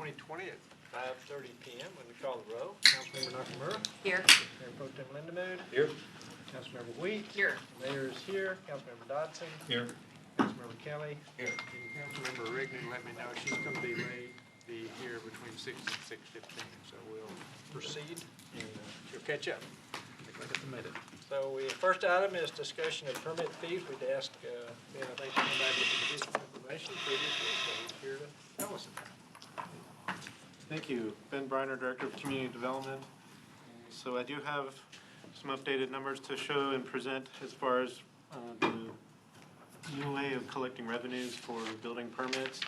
2020 at 5:30 p.m. When we call the roll, Councilmember Nakamura. Here. Mayor Pro Tem Lindemood. Here. Councilmember Wheat. Here. Mayor is here. Councilmember Dodson. Here. Councilmember Kelly. Here. And Councilmember Rignan let me know she's going to be here between 6 and 6:15. So we'll proceed and she'll catch up. So the first item is discussion of permit fees. We'd asked Ben, I think, to come back with some additional information previously, so he's here to tell us about it. Thank you. Ben Briner, Director of Community Development. So I do have some updated numbers to show and present as far as the new way of collecting revenues for building permits.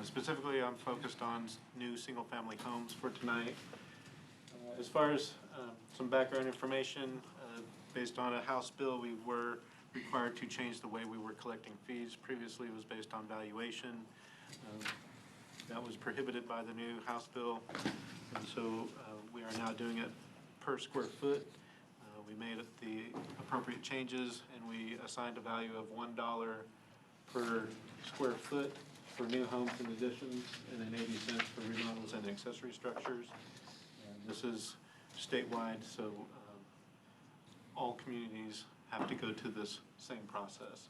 Specifically, I'm focused on new single-family homes for tonight. As far as some background information, based on a House bill, we were required to change the way we were collecting fees. Previously, it was based on valuation. That was prohibited by the new House bill, and so we are now doing it per square foot. We made the appropriate changes, and we assigned a value of $1 per square foot for new homes and additions, and then 80 cents for remodels and accessory structures. And this is statewide, so all communities have to go to this same process.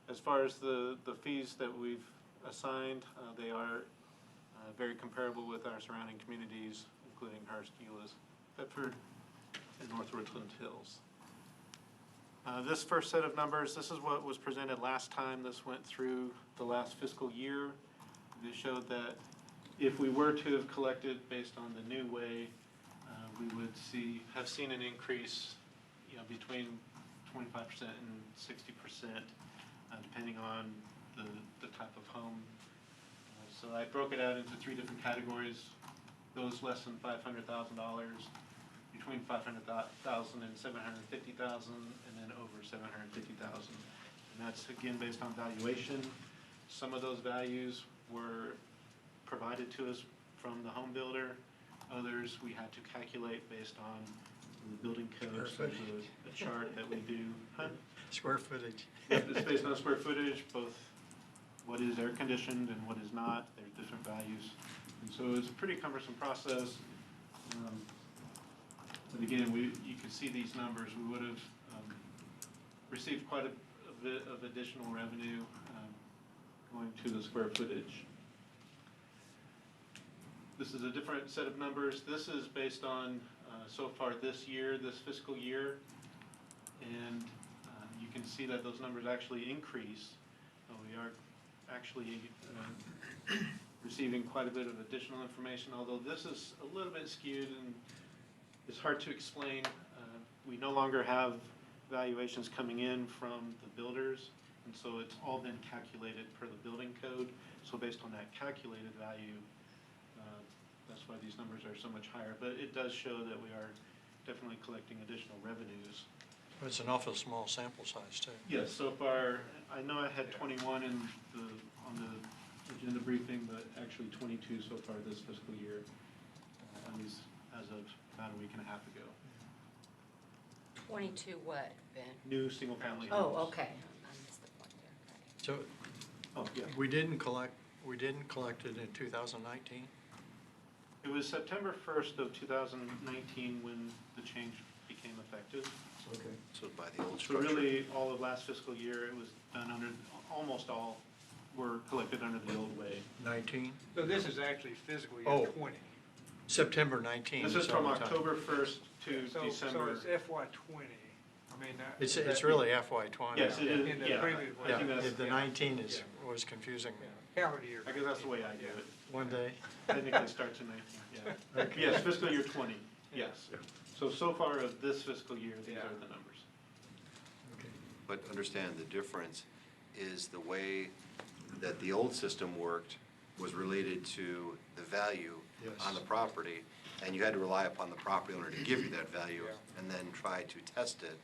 As far as the fees that we've assigned, they are very comparable with our surrounding communities, including Hearst, Euless, Bedford, and North Richland Hills. This first set of numbers, this is what was presented last time. This went through the last fiscal year. This showed that if we were to have collected based on the new way, we would have seen an increase, between 25% and 60%, depending on the type of home. So I broke it out into three different categories: those less than $500,000, between $500,000 and $750,000, and then over $750,000. And that's again based on valuation. Some of those values were provided to us from the home builder. Others we had to calculate based on the building code. So there's a chart that we do. Square footage. Yep, it's based on square footage, both what is air conditioned and what is not. There's different values. And so it's a pretty cumbersome process. But again, you can see these numbers. We would have received quite a bit of additional revenue going to the square footage. This is a different set of numbers. This is based on so far this year, this fiscal year, and you can see that those numbers actually increase. We are actually receiving quite a bit of additional information, although this is a little bit skewed and it's hard to explain. We no longer have valuations coming in from the builders, and so it's all been calculated per the building code. So based on that calculated value, that's why these numbers are so much higher. But it does show that we are definitely collecting additional revenues. It's an awful small sample size too. Yes, so far, I know I had 21 on the agenda briefing, but actually 22 so far this fiscal year, at least as of about a week and a half ago. 22 what, Ben? New single-family homes. Oh, okay. I missed the point there. So Oh, yeah. we didn't collect it in 2019? It was September 1st of 2019 when the change became effective. Okay. So by the old So structure. really, all of last fiscal year, it was done under, almost all were collected under the old way. 19? So this is actually fiscal year Oh. 20. September 19. This is from summertime. October 1st to So December. it's FY 20. I mean, It's really FY 20. Yes, it is. In the Yeah, previous I think Yeah, that's, the yeah. 19 Yeah. was confusing me. calendar year. I guess that's the way I do it. One day. Technically starts in 19, yeah. Okay. Yes, fiscal year 20, yes. So far of this fiscal year, these Yeah. are the numbers. Okay. But understand the difference is the way that the old system worked was related to the value Yes. on the property, and you had to rely upon the property owner to give you that value Yeah. and then try to test it.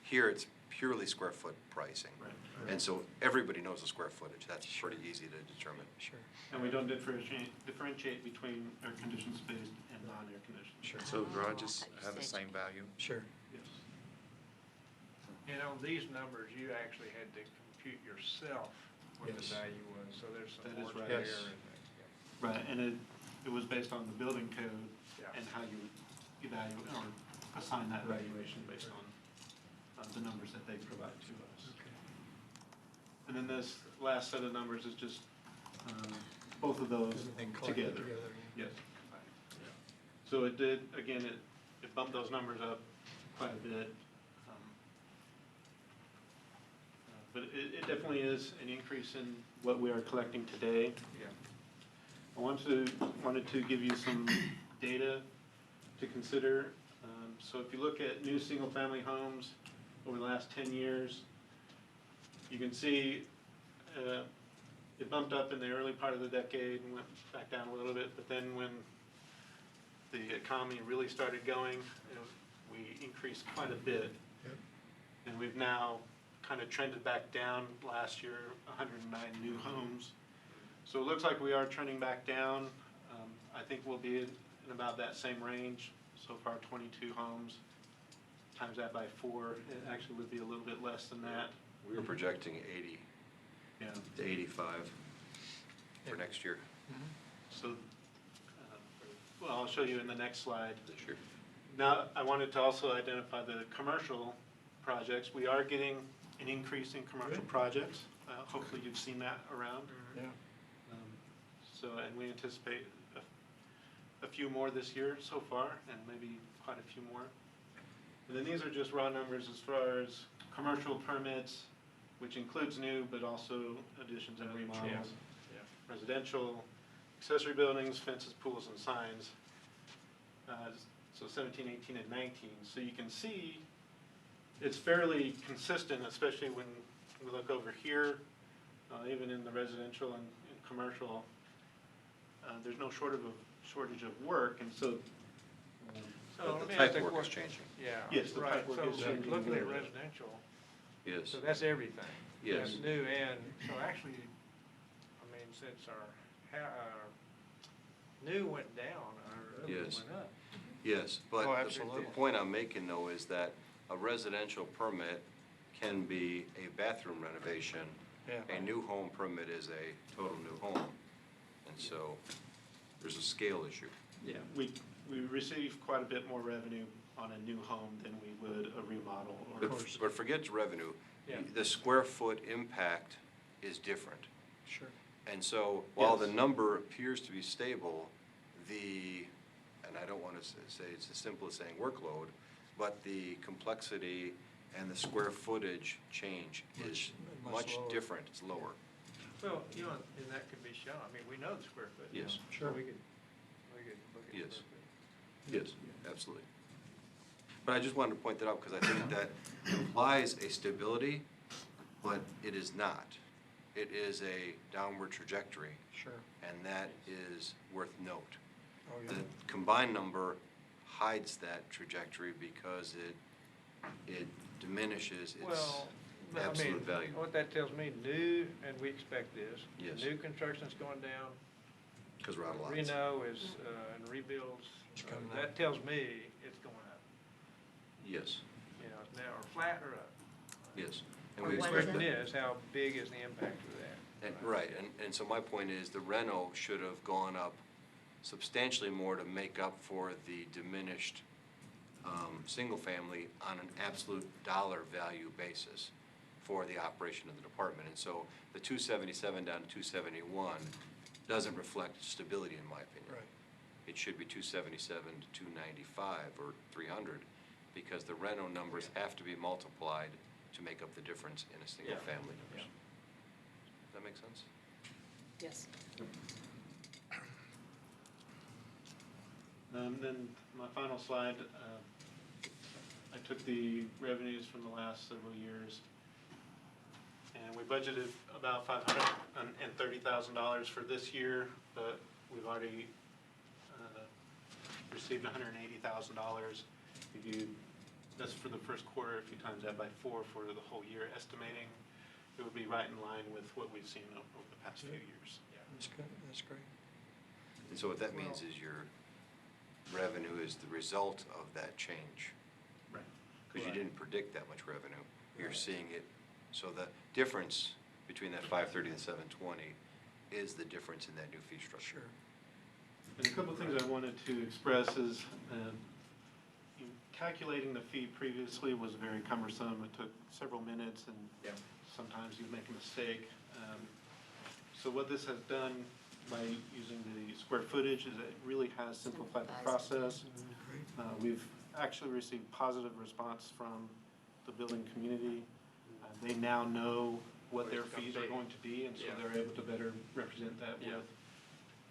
Here, it's purely square foot pricing. Right. And so everybody knows the square footage. That's pretty easy to determine. Sure. And we don't differentiate between air conditioned space and non-air conditioned. Sure. So garages I thought you have the said- same value? Sure. Yes. And on these numbers, you actually had to compute yourself what Yes. the value was, so there's some That is work right. there. Yes. Right, and it was based on the building code Yeah. and how you evaluate or assign that valuation based on the numbers that they provide to us. And then this last set of numbers is just both of those Everything collected together. together. Yes. So it did, again, it bumped those numbers up quite a bit. But it definitely is an increase in what we are collecting today. Yeah. I wanted to give you some data to consider. So if you look at new single-family homes over the last 10 years, you can see it bumped up in the early part of the decade and went back down a little bit, but then when the economy really started going, we increased quite a bit. Yep. And we've now kind of trended back down last year, 109 new homes. So it looks like we are trending back down. I think we'll be in about that same range. So far, 22 homes, times that by 4, it actually would be a little bit less than that. We were projecting 80 Yeah. to 85 for next year, So, well, I'll show you in the next slide. this year. Now, I wanted to also identify the commercial projects. We are getting an increase in commercial projects. Hopefully you've seen that around. Yeah. So, and we anticipate a few more this year so far, and maybe quite a few more. And then these are just raw numbers as far as commercial permits, which includes new, but also additions and remodels. Yeah. Residential, accessory buildings, fences, pools, and signs. So 17, 18, and 19. So you can see it's fairly consistent, especially when we look over here, even in the residential and commercial. There's no shortage of work, and so. So But let the me type ask that work is question. changing. Yeah. Yes, the right. type work is So changing. looking at residential, Yes, so that's everything. Yes. That's new and, so actually, I mean, since our new went down, our other Yes. went up. yes, Oh, but the absolutely. point I'm making though is that a residential permit can be a bathroom renovation. Yeah. A new home permit is a total new home. And so there's a scale issue. Yeah, we receive quite a bit more revenue on a new home than we would a remodel or. But forget revenue. Yeah. The square foot impact is different. Sure. And so while the Yes. number appears to be stable, and I don't want to say it's as simple as saying workload, but the complexity and the square footage change is Much much lower. different, it's lower. Well, you know, and that could be shown, I mean, we know the square foot. Yes. Sure. We could look at Yes. square foot. Yes, absolutely. But I just wanted to point that out because I think that implies a stability, but it is not. It is a downward trajectory, Sure. and that is worth note. Oh, yeah. The combined number hides that trajectory because it diminishes its Well, but I mean, absolute value. what that tells me, new, and we expect this. Yes. New construction's going down. Because we're out of lots. Reno is, and rebuilds, It's coming up. that tells me it's going up. Yes, You know, it's now, or flat or up. yes. And Or we The what expect is question that. is, how big is the impact of that? And, right, and so my point is, the reno should have gone up substantially more to make up for the diminished single-family on an absolute dollar value basis for the operation of the department. And so the 277 down to 271 doesn't reflect stability, in my opinion. Right. It should be 277 to 295 or 300, because the reno numbers have to be multiplied to make up the difference in a single-family. Yeah. Does that make sense? Yes. Then my final slide, I took the revenues from the last several years, and we budgeted about $530,000 for this year, but we've already received $180,000. That's for the first quarter. If you times that by 4 for the whole year estimating, it would be right in line with what we've seen over the past few years. That's good, that's great. And so what that means is your revenue is the result of that change. Right. Because you didn't predict that much revenue. You're seeing it, so the difference between that 530 and 720 is the difference in that new fee structure. Sure. And a couple of things I wanted to express is, calculating the fee previously was very cumbersome. It took several minutes and Yeah. sometimes you'd make a mistake. So what this has done by using the square footage is it really has simplified the process. We've actually received positive response from the building community. They now know what their fees are going to be, and so Yeah. they're able to better represent that Yeah. with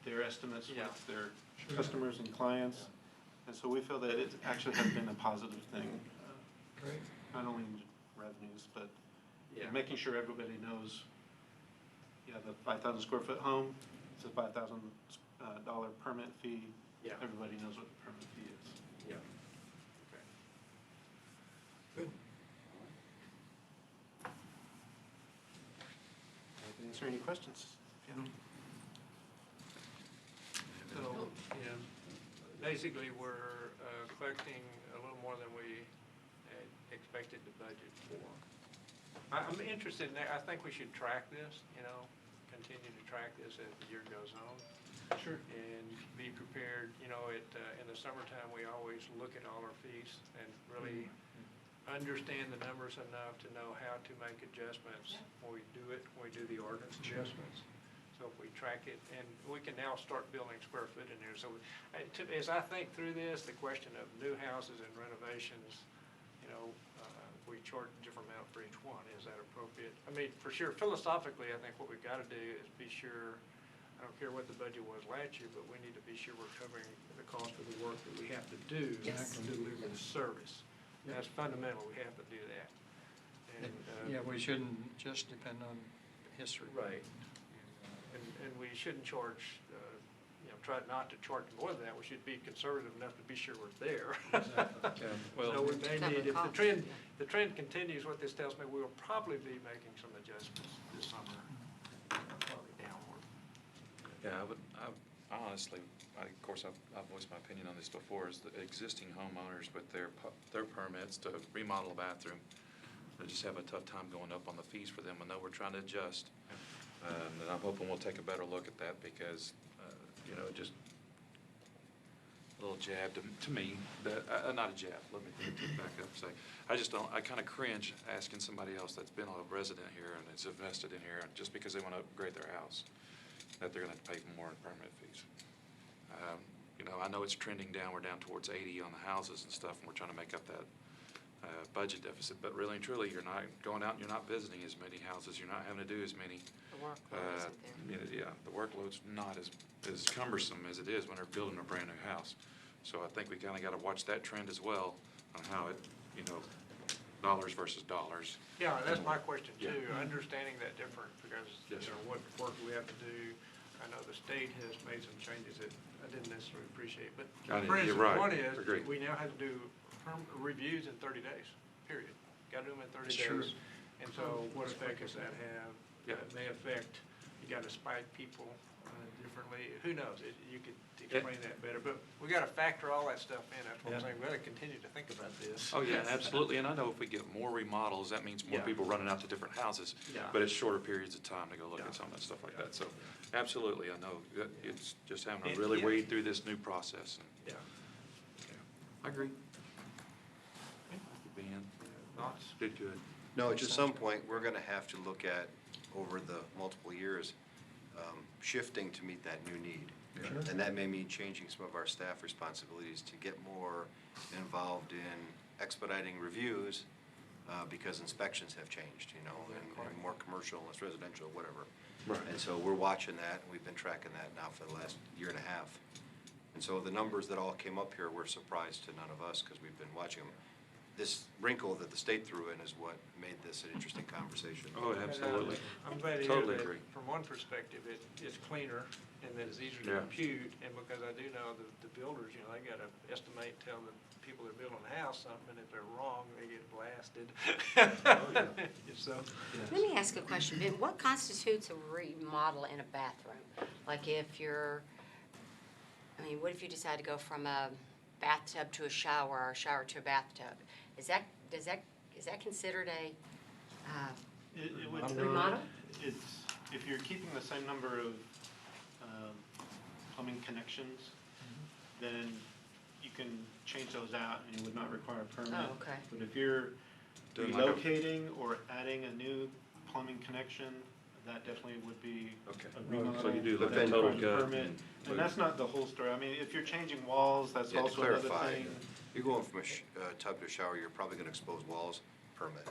their estimates Yeah. with their customers and clients. And so we feel that it actually has been a positive thing, Great. not only in revenues, but Yeah. making sure everybody knows, you have a 5,000 square foot home, it's a $5,000 permit fee. Yeah. Everybody knows what the permit fee is. Yeah. Okay. Good. I can answer any questions. Yeah. So, yeah, basically, we're collecting a little more than we had expected the budget for. I'm interested in that. I think we should track this, continue to track this as the year goes on. Sure. And be prepared, in the summertime, we always look at all our fees and really understand the numbers enough to know how to make adjustments when we do it, when we do the ordinance adjustments. So if we track it, and we can now start building square foot in there. So as I think through this, the question of new houses and renovations, we charge a different amount for each one. Is that appropriate? I mean, for sure, philosophically, I think what we've got to do is be sure, I don't care what the budget was last year, but we need to be sure we're covering the cost of the work that we have to do Yes. to deliver the service. That's fundamental. We have to do that. And, Yeah, we shouldn't just depend on history. Right. And we shouldn't charge, try not to charge more than that. We should be conservative enough to be sure we're there. So we may Cover need, if costs, the trend continues, what this tells me, we'll probably be making some adjustments this summer, probably downward. Yeah, I honestly, of course, I've voiced my opinion on this before, is the existing homeowners with their permits to remodel a bathroom, they just have a tough time going up on the fees for them. I know we're trying to adjust, and I'm hoping we'll take a better look at that because, just a little jab to me, that, not a jab, let me back up and say, I kind of cringe asking somebody else that's been a resident here and is invested in here, and just because they want to upgrade their house, that they're going to have to pay more in permit fees. I know it's trending down, we're down towards 80 on the houses and stuff, and we're trying to make up that budget deficit, but really and truly, you're not going out and you're not visiting as many houses, you're not having to do as many. The workload isn't there. Yeah, the workload's not as cumbersome as it is when they're building a brand new house. So I think we kind of got to watch that trend as well on how it, dollars versus dollars. Yeah, that's my question Yeah. too, understanding that difference, because, Yes, sir. what work we have to do. I know the state has made some changes that I didn't necessarily appreciate, but for You're instance, right. one is, Agreed. we now have to do reviews in 30 days, period. Got to do them in 30 Sure. days. And so what effect does that have? Yeah. It may affect, you got to spike people differently. Who knows? You could explain that better, but we got to factor all that stuff in. That's what I'm Yeah. saying. We got to continue to think about this. Oh, yeah, absolutely, and I know if we get more remodels, that means more Yeah. people running out to different houses. Yeah. But it's shorter periods of time to go look Yeah. at some of that stuff like Yeah. that, so, absolutely, I know, that it's just having And- to really yeah. wade through this new process. Yeah. I agree. Ben, Thoughts? did good. No, at some point, we're going to have to look at, over the multiple years, shifting to meet that new need. Sure. And that may mean changing some of our staff responsibilities to get more involved in expediting reviews, because inspections have changed, and more commercial, less residential, whatever. Right. And so we're watching that, and we've been tracking that now for the last year and a half. And so the numbers that all came up here were a surprise to none of us, because we've been watching them. This wrinkle that the state threw in is what made this an interesting conversation. Oh, absolutely. I'm glad to hear Totally that, agree. from one perspective, it's cleaner and that it's easier to Yeah. compute. And because I do know the builders, they got to estimate, tell the people that are building the house something, and if they're wrong, they get blasted. So, Let me ask a question, Ben. What constitutes a remodel in a bathroom? Like what if you decide to go from a bathtub to a shower or a shower to a bathtub? Is that considered a It would, remodel? it's, if you're keeping the same number of plumbing connections, then you can change those out and you would not require a permit. Oh, okay. But if you're Doing like a- relocating or adding a new plumbing connection, that definitely would be Okay. a remodel. So you do like that a total requires a gut permit. and- And that's not the whole story. I mean, if you're changing walls, that's Yeah, to also another clarify, thing. you're going from a tub to a shower, you're probably gonna expose walls, permit.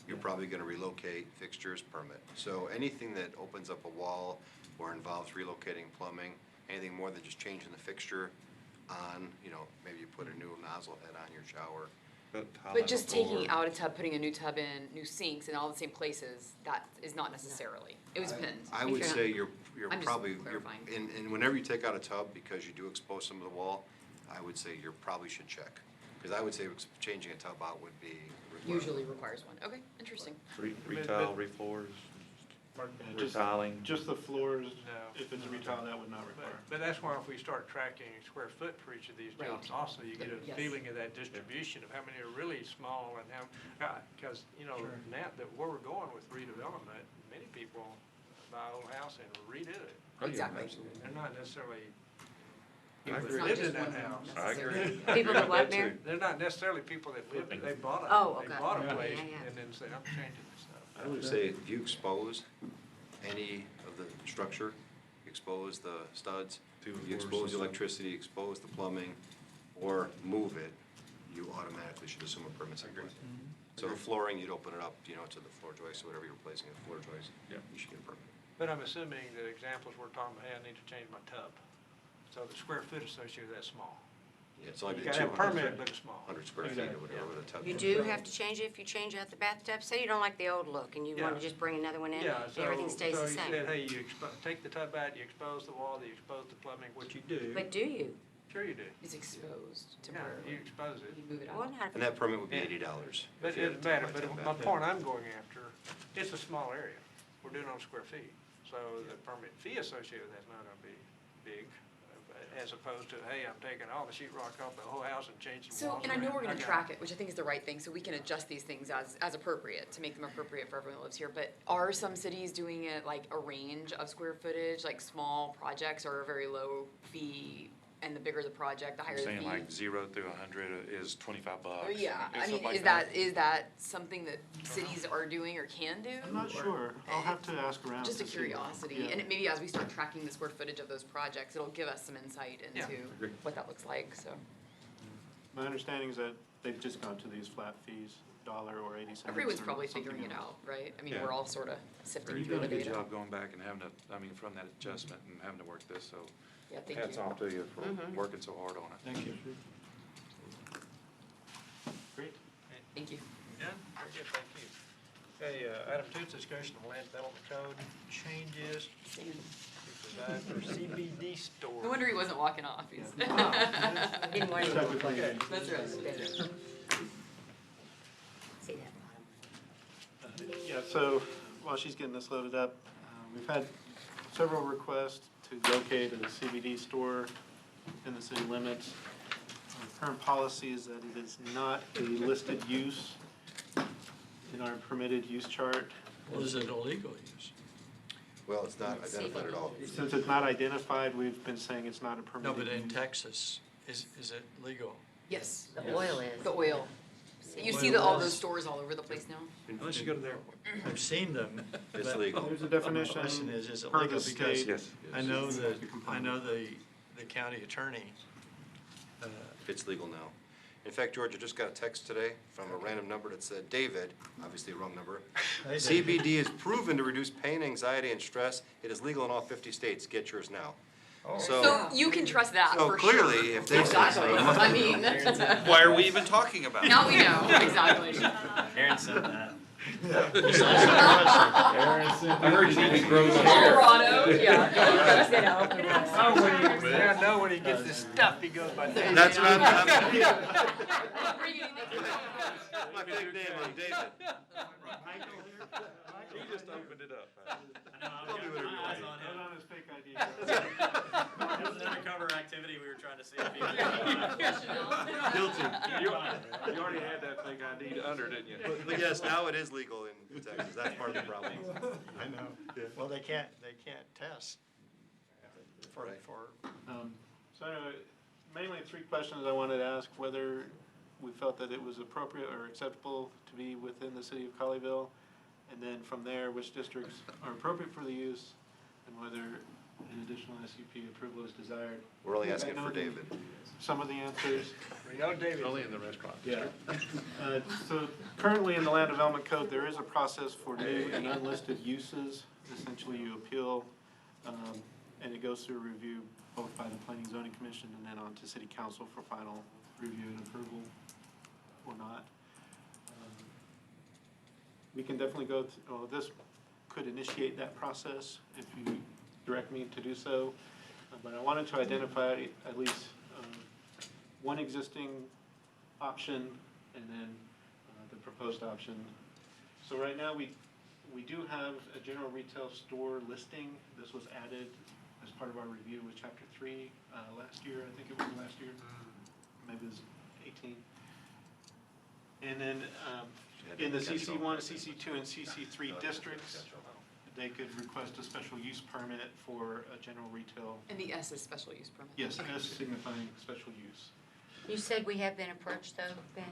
You're probably gonna relocate fixtures, permit. So anything that opens up a wall or involves relocating plumbing, anything more than just changing the fixture on, maybe you put a new nozzle head on your shower. But just taking out a tub, putting a new tub in, new sinks in all the same places, that is not necessarily. It was depends. I would say you're I'm just probably, clarifying. and whenever you take out a tub, because you do expose some of the wall, I would say you probably should check. Because I would say changing a tub out would be required. Usually requires one. Okay, interesting. Retile, refloors, Yeah, just- retiling. Just the floors, No. if it's a retile, that would not require. But that's why if we start tracking square foot for each of these Right. jobs, also you get a Yes. feeling of that distribution of how many are really small and how, because, now that where we're going with redevelopment, many people buy an old house and redo it. Oh, yeah, Exactly. absolutely. They're not necessarily I people agree. that lived in that house. I agree. People that what, too. Mayor? They're not necessarily people that lived, they bought a, Oh, they okay. bought a Yeah, place yeah, yeah. and then said, I'm changing this stuff. I would say if you expose any of the structure, expose the studs, Do you floors expose and the stuff. electricity, expose the plumbing, or move it, you automatically should assume a permit's in place. So the flooring, you'd open it up, to the floor joist, or whatever you're replacing, a floor joist, Yeah. you should get a permit. But I'm assuming the examples we're talking about, hey, I need to change my tub. So the square foot associated with that's small. Yeah, it's only You the gotta have a 200 permit, but it's small. 100 square feet or whatever the tub. You is. do have to change it if you change out the bathtub? Say you don't like the old look and you want to Yeah. just bring another one in, Yeah, so. everything stays the So you same. said, hey, you take the tub out, you expose the wall, you expose the plumbing, which you do. But do you? Sure you do. It's exposed Yeah, temporarily. you expose it. You move it Well, out. not And that permit would be Yeah. $80. But if you it had doesn't a matter, 10 by 10 but my bath. point I'm going after, it's a small area. We're doing it on square feet. So the permit fee associated with that's not gonna be big, as opposed to, hey, I'm taking all the sheet rock off the whole house and changing the So, walls and I know around. we're gonna got track it, which I think is the right thing, so we can adjust these things as appropriate, to make them appropriate for everyone who lives here, but are some cities doing it like a range of square footage, like small projects are a very low fee, and the bigger the project, the higher I'm the fee? saying like 0 through 100 is $25. Oh, yeah, I mean, something like is that something that cities are doing or can do? I'm not or- sure. I'll have to ask around. Just a to see. curiosity, Yeah. and it- maybe as we start tracking the square footage of those projects, it'll give us some insight Yeah. into Agree. what that looks like, so. My understanding is that they've just gone to these flat fees, $1 or 80 cents. Everyone's or probably something figuring it else. out, right? I mean, Yeah. we're all sort of sifting You've through done the a good data. job going back and having to, from that adjustment and having to work this, so Yeah, thank hats you. off to you for Mhm. working so hard on it. Thank you. Great. Thank you. Yeah, very good, thank you. Okay, item 2 is discussion of land development code changes to provide for CBD store. No wonder he wasn't walking off. He's- Didn't want to. Technically, Okay. That's right. See that bottom? Yeah, so while she's getting this loaded up, we've had several requests to locate a CBD store in the city limits. Our current policy is that it is not a listed use in our permitted use chart. Well, is it illegal use? Well, it's not identified at all. Since it's not identified, we've been saying it's not a No, permitted but in use. Texas, is it legal? Yes, The oil is. the oil. You see Oil all is- those stores all over the place now? Unless you go to their. I've seen them. It's but legal. There's a definition The question is it per legal? the Because state. Yes. I know Yes. the county attorney, It's legal now. In fact, George, I just got a text today from a random number that said, David, obviously a wrong number. Hey, David. CBD is proven to reduce pain, anxiety, and stress. It is legal in all 50 states. Get yours now. So you can trust that So for sure. clearly, if they say so, it must I be mean, Why are we even talking about it? now we know, exactly. Aaron said that. I heard you need to grow some hair. Colorado, yeah. I know when he gets this stuff, he goes by David. That's what I'm I'm my big name on David. You just opened it up. Tell me whatever you want. Put on his fake ID. It was an undercover activity we were trying to see if he was. Guilty. You already had that fake ID under, didn't you? But yes, now it is legal in Texas. That's part of the problem. I know. Well, they can't test Right. So anyway, mainly three questions I wanted to ask: whether we felt that it was appropriate or acceptable to be within the city of Colleyville, and then from there, which districts are appropriate for the use, and whether an additional SUP approval is desired. We're only I asking know for David. Some of the answers. We know David. Only in the restaurant Yeah. district. So currently in the Land Development Code, there is a process for new and unlisted uses. Essentially, you appeal, and it goes through review both by the Planning Zoning Commission and then on to City Council for final review and approval or not. We can definitely go, this could initiate that process if you direct me to do so. But I wanted to identify at least one existing option and then the proposed option. So right now, we do have a general retail store listing. This was added as part of our review with Chapter 3 last year. I think it was last year. Maybe it was 18. And then in the CC1, CC2, and CC3 districts, they could request a special use permit for a general retail. And the S is special use permit. Yes, as signifying special use. You said we have been approached though, Ben?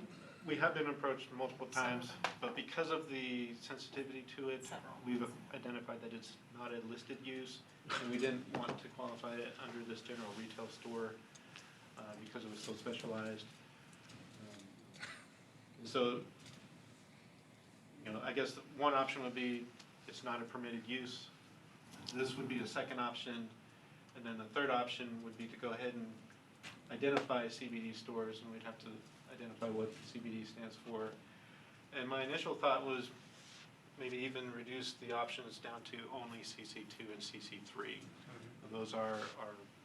We have been approached multiple times, but because of the sensitivity to it, we've identified that it's not a listed use, and we didn't want to qualify it under this general retail store because it was so specialized. So, I guess one option would be it's not a permitted use. This would be a second option, and then the third option would be to go ahead and identify CBD stores, and we'd have to identify what CBD stands for. And my initial thought was maybe even reduce the options down to only CC2 and CC3. Those are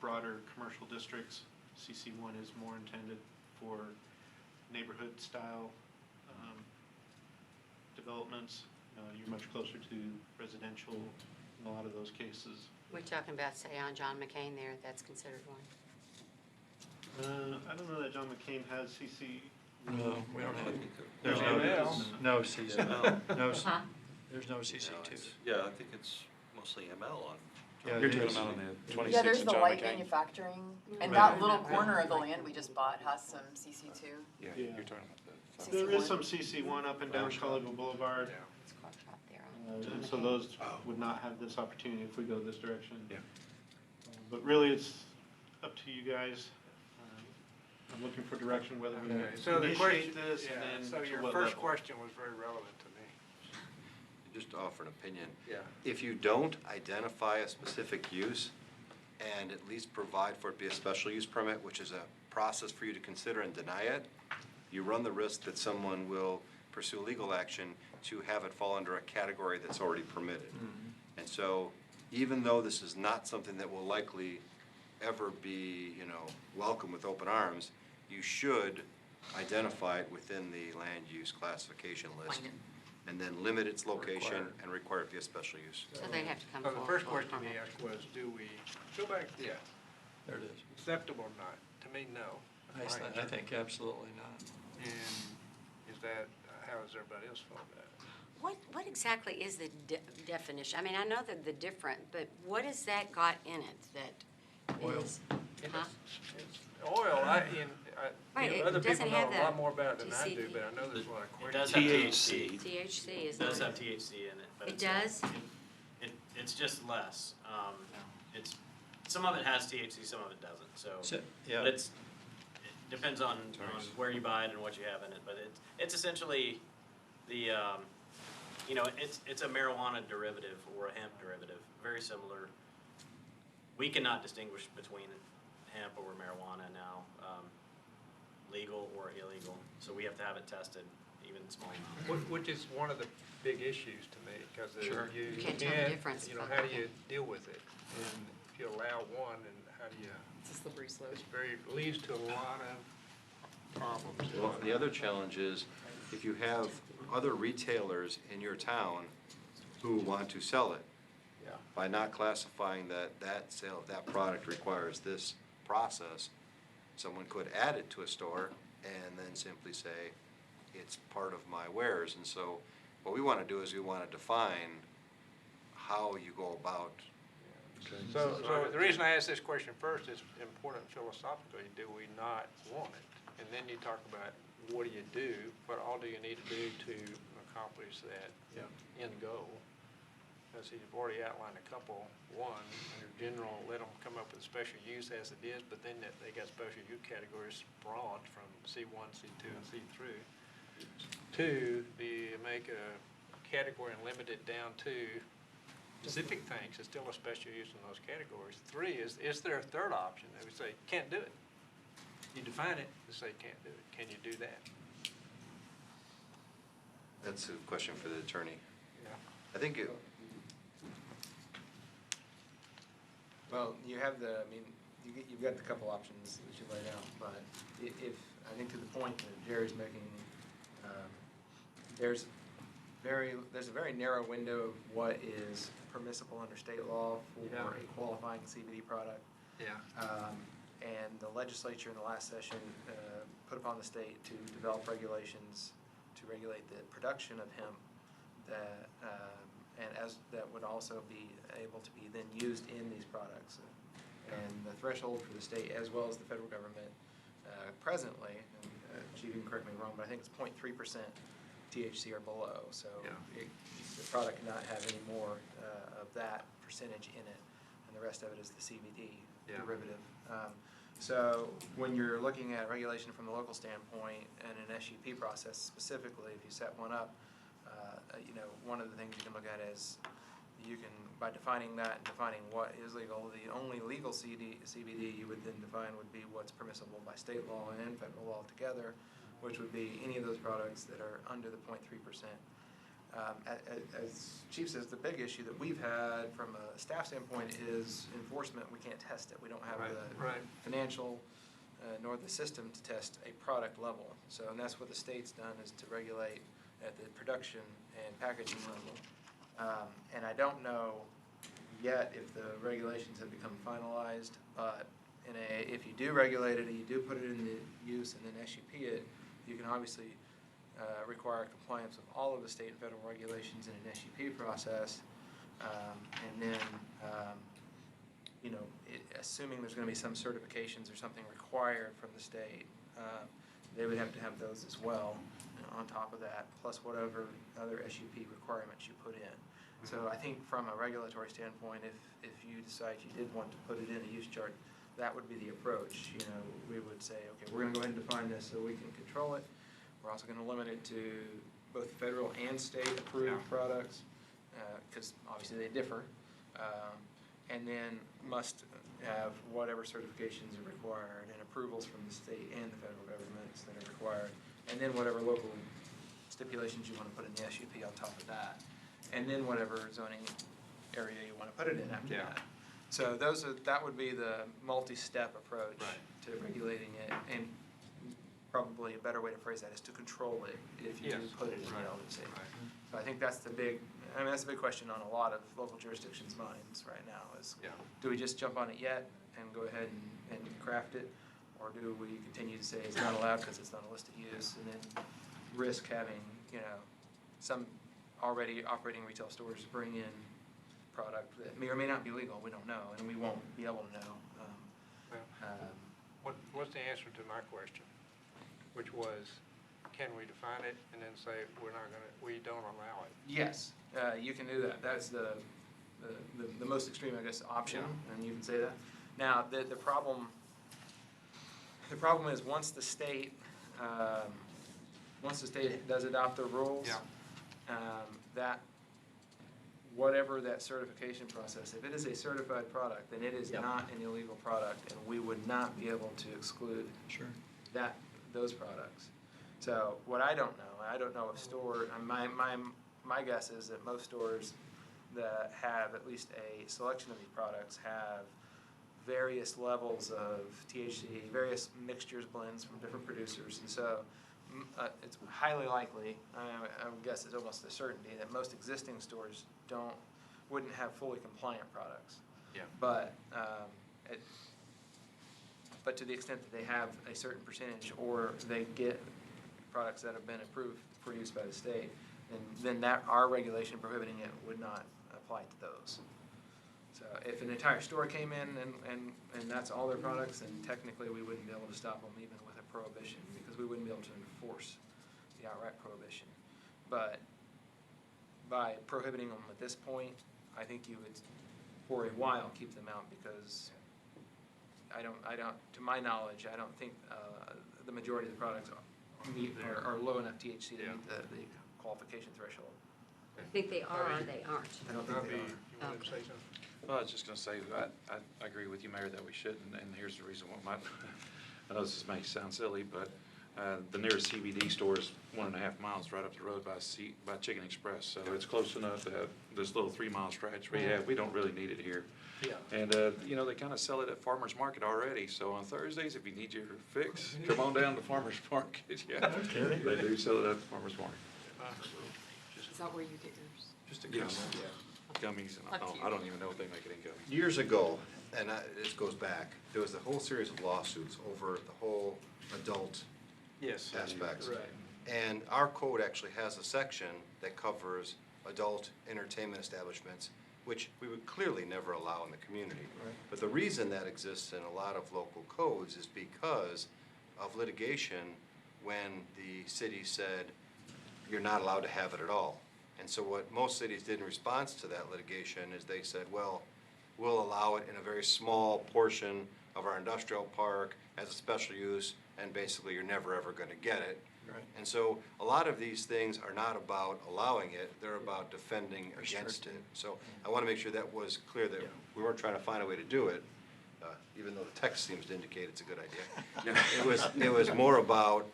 broader commercial districts. CC1 is more intended for neighborhood style developments. You're much closer to residential in a lot of those cases. We're talking about, say, on John McCain there, that's considered one. I don't know that John McCain has CC. No, we don't have, There's no CC, no, Huh? there's no CC2. Yeah, I think it's mostly ML on. Yeah, You're it talking is. about on the 26th Yeah, there's of the John light McCain. manufacturing, and Right. that little corner of the land we just bought has some CC2. Yeah, Yeah. you're talking about the. There is some CC1 up and down Colleyville Boulevard. It's called shop there on John And so McCain. those would not have this opportunity if we go this direction. Yeah. But really, it's up to you guys. I'm looking for direction, whether we Okay, so the initiate question, this yeah, and then so to your what first level. question was very relevant to me. Just to offer an opinion. Yeah. If you don't identify a specific use and at least provide for it to be a special use permit, which is a process for you to consider and deny it, you run the risk that someone will pursue legal action to have it fall under a category that's already permitted. And so even though this is not something that will likely ever be, welcome with open arms, you should identify it within the land use classification list. Fine. And then limit its location Require. and require it to be a special use. So they'd have to come So forward. the first for a question he permit. asked was, do we, go back, yeah, There it is. acceptable or not? To me, no. I think absolutely not. And is that, how does everybody else feel about it? What exactly is the definition? I mean, I know that the different, but what has that got in it that Oil. is? Huh? Oil, Right, it other people doesn't know have a that lot more about it than I do, TCP. but I know there's a lot of It questions. does have THC. THC It is does not. have THC in it. But It it's- does? It's just less. It's, some of it has THC, some of it doesn't, so. So, yeah. But it depends on where you buy it and what you have in it, but it's essentially the, it's a marijuana derivative or a hemp derivative, very similar. We cannot distinguish between hemp or marijuana now, legal or illegal, so we have to have it tested, even small amounts. Which is one of the big issues to me, because Sure. you You can't tell the difference from- how do you deal with it? And if you allow one, and how do you, It's a slippery slope. leads to a lot of problems. Well, the other challenge is, if you have other retailers in your town who want to sell it, Yeah. by not classifying that sale of that product requires this process, someone could add it to a store and then simply say, it's part of my wares. And so what we want to do is we want to define how you go about So the reason I asked this question first is important philosophically. Do we not want it? And then you talk about what do you do, what all do you need to do to accomplish that end goal? Because you've already outlined a couple. One, under general, let them come up with special use as it is, but then they got special use categories broad from C1, C2, and C3. Two, do you make a category and limit it down to specific things? It's still a special use in those categories. Three, is there a third option? They would say, can't do it. You define it, they say can't do it. Can you do that? That's a question for the attorney. Yeah. I think it, Well, you have the, I mean, you've got the couple options that you laid out, but if, I think to the point that Jerry's making, there's a very narrow window of what is permissible under state law for a qualifying CBD product. Yeah. And the legislature in the last session put upon the state to develop regulations to regulate the production of hemp that, and as that would also be able to be then used in these products. And the threshold for the state as well as the federal government presently, and Chief, you can correct me wrong, but I think it's 0.3% THC or below. So the product cannot have any more of that percentage in it, and the rest of it is the CBD derivative. So when you're looking at regulation from the local standpoint and an SUP process specifically, if you set one up, you know, one of the things you can look at is you can, by defining that and defining what is legal, the only legal CBD you would then define would be what's permissible by state law and federal law together, which would be any of those products that are under the 0.3%. As Chief says, the big issue that we've had from a staff standpoint is enforcement. We can't test it. We don't have the financial nor the system to test a product level. So, and that's what the state's done, is to regulate at the production and packaging level. And I don't know yet if the regulations have become finalized, but if you do regulate it and you do put it in the use and then SUP it, you can obviously require compliance with all of the state and federal regulations in an SUP process. And then, you know, assuming there's going to be some certifications or something required from the state, they would have to have those as well, you know, on top of that, plus whatever other SUP requirements you put in. So I think from a regulatory standpoint, if you decide you did want to put it in a use chart, that would be the approach. You know, we would say, okay, we're going to go ahead and define this so we can control it. We're also going to limit it to both federal and state approved products, because obviously they differ, and then must have whatever certifications are required and approvals from the state and the federal governments that are required, and then whatever local stipulations you want to put in the SUP on top of that, and then whatever zoning area you want to put it in after that. So that would be the multi-step approach to regulating it, and probably a better way to phrase that is to control it if you do put it in the LDC. So I think that's the big, I mean, that's a big question on a lot of local jurisdictions' minds right now is, do we just jump on it yet and go ahead and craft it? Or do we continue to say it's not allowed because it's not a listed use, and then risk having, you know, some already operating retail stores bring in product that may or may not be legal, we don't know, and we won't be able to know. What's the answer to my question, which was, can we define it and then say we don't allow it? Yes, you can do that. That's the most extreme, I guess, option, and you can say that. Now, the problem is once the state does adopt the rules, that whatever that certification process, if it is a certified product, then it is not an illegal product, and we would not be able to exclude those products. So what I don't know if my guess is that most stores that have at least a selection of these products have various levels of THC, various mixtures, blends from different producers, and so it's highly likely, I would guess it's almost a certainty, that most existing stores wouldn't have fully compliant products. But but to the extent that they have a certain percentage, or they get products that have been approved for use by the state, then that our regulation prohibiting it would not apply to those. So if an entire store came in and that's all their products, then technically we wouldn't be able to stop them even with a prohibition, because we wouldn't be able to enforce the outright prohibition. But by prohibiting them at this point, I think you would, for a while, keep them out, because I don't, to my knowledge, I don't think the majority of the products are low enough THC to meet the qualification threshold. I think they are or they aren't. I don't think Robbie, they you are. wanted to say something? Well, I was just gonna say, I agree with you, Mayor, that we shouldn't, and here's the reason why. I know this may sound silly, but the nearest CBD store is 1.5 miles right up the road by Chicken Express, so it's close enough to have this little 3-mile stretch we don't really need it here. Yeah. And, you know, they kind of sell it at Farmer's Market already, so on Thursdays, if you need your fix, come on down to Farmer's Market, yeah. They do sell it at the Farmer's Market. Is that where you get yours? Just a Yes. comment. Gummies, and Up to you. I don't even know what they make it in gummies. Years ago, and this goes back, there was a whole series of lawsuits over the whole adult Yes. aspects. Right. And our code actually has a section that covers adult entertainment establishments, which we would clearly never allow in the community. Right. But the reason that exists in a lot of local codes is because of litigation when the city said, you're not allowed to have it at all. And so what most cities did in response to that litigation is they said, well, we'll allow it in a very small portion of our industrial park as a special use, and basically you're never ever gonna get it. Right. And so a lot of these things are not about allowing it, they're about defending against it. So I wanna make sure that was clear, that we weren't trying to find a way to do it, even though the text seems to indicate it's a good idea. It was more about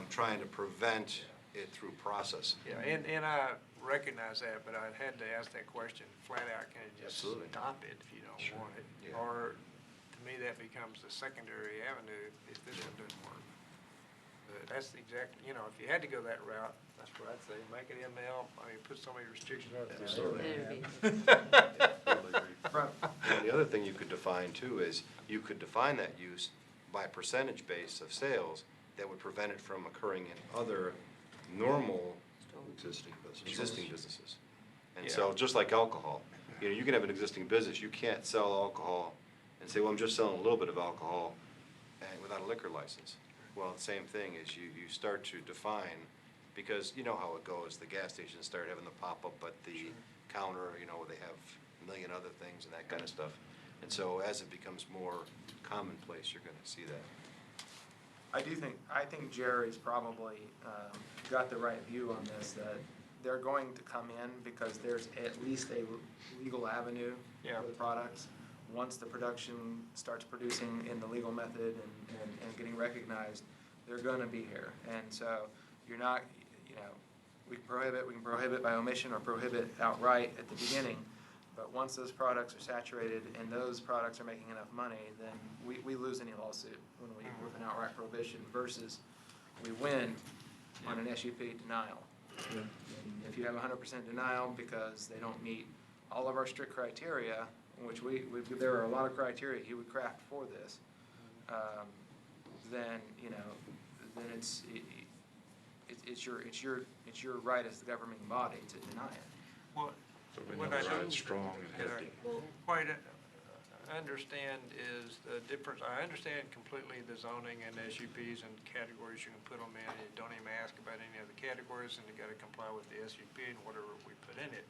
trying to prevent it through process. Yeah, and I recognize that, but I had to ask that question flat out, can you just Absolutely. stop it if you don't want it? Yeah. Or, to me, that becomes the secondary avenue if this one doesn't work. But that's the exact, you know, if you had to go that route, that's what I'd say, make it ML, I mean, put so many restrictions on it. Absolutely. It'd be- Right. And the other thing you could define too is, you could define that use by percentage base of sales that would prevent it from occurring in other normal existing businesses. And so, just like alcohol, you know, you can have an existing business, you can't sell alcohol and say, well, I'm just selling a little bit of alcohol and without a liquor license. Well, the same thing is you start to define, because you know how it goes, the gas stations start having the pop-up at the counter, you know, they have a million other things and that kind of stuff. And so as it becomes more commonplace, you're gonna see that. I think Jerry's probably got the right view on this, that they're going to come in because there's at least a legal avenue Yeah. for the products. Once the production starts producing in the legal method and getting recognized, they're gonna be here. And so you're not, you know, we can prohibit by omission or prohibit outright at the beginning. But once those products are saturated and those products are making enough money, then we lose any lawsuit when we, with an outright prohibition, versus we win on an SUP denial. If you have 100% denial because they don't meet all of our strict criteria, which there are a lot of criteria he would craft for this, then, you know, then it's your right as the governing body to deny it. Well, So we what know I we're don't strong and hefty. quite understand is the difference. I understand completely the zoning and SUPs and categories you can put them in. You don't even ask about any other categories, and you gotta comply with the SUP and whatever we put in it.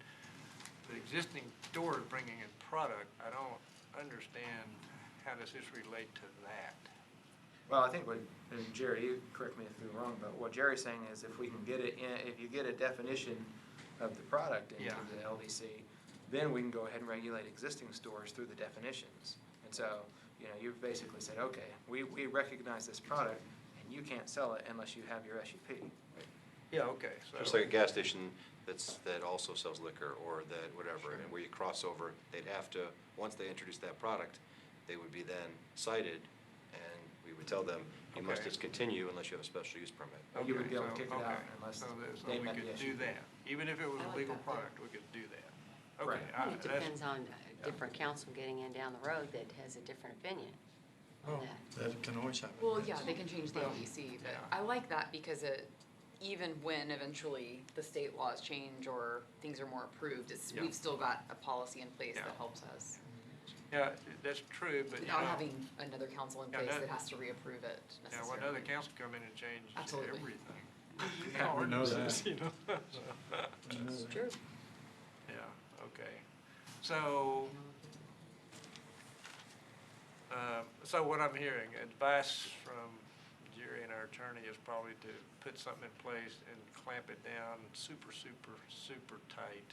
The existing stores bringing in product, I don't understand, how does this relate to that? Well, I think and Jerry, you correct me if I'm wrong, but what Jerry's saying is if we can get it in, if you get a definition of the product into Yeah. the LDC, then we can go ahead and regulate existing stores through the definitions. And so, you know, you've basically said, okay, we recognize this product, and you can't sell it unless you have your SUP. Yeah, okay, so. Just like a gas station that also sells liquor or that whatever, and where you cross over, they'd have to, once they introduce that product, they would be then cited, and we would tell them, you must Okay. discontinue unless you have a special use permit. You would Okay, be able to so- kick it okay. out unless So they we met the could do SUP. that, even if it was I a like legal that. product, we could do that. Okay, Right. It depends on a different council getting in down the road that has a different opinion on Oh, that. that can always happen. Well, yeah, they can change the LDC, but Yeah. I like that because even when eventually the state laws change or things are more approved, Yeah. we've still got a policy in place Yeah. that helps us. Yeah, that's true, but, you Without know, having another council in Yeah, place that- that has to reapprove it yeah, necessarily. well, another council come in and change Absolutely. everything. We know that. Ordinances, you know, It's true. yeah, okay. So, so what I'm hearing, advice from Jerry and our attorney is probably to put something in place and clamp it down super, super, super tight.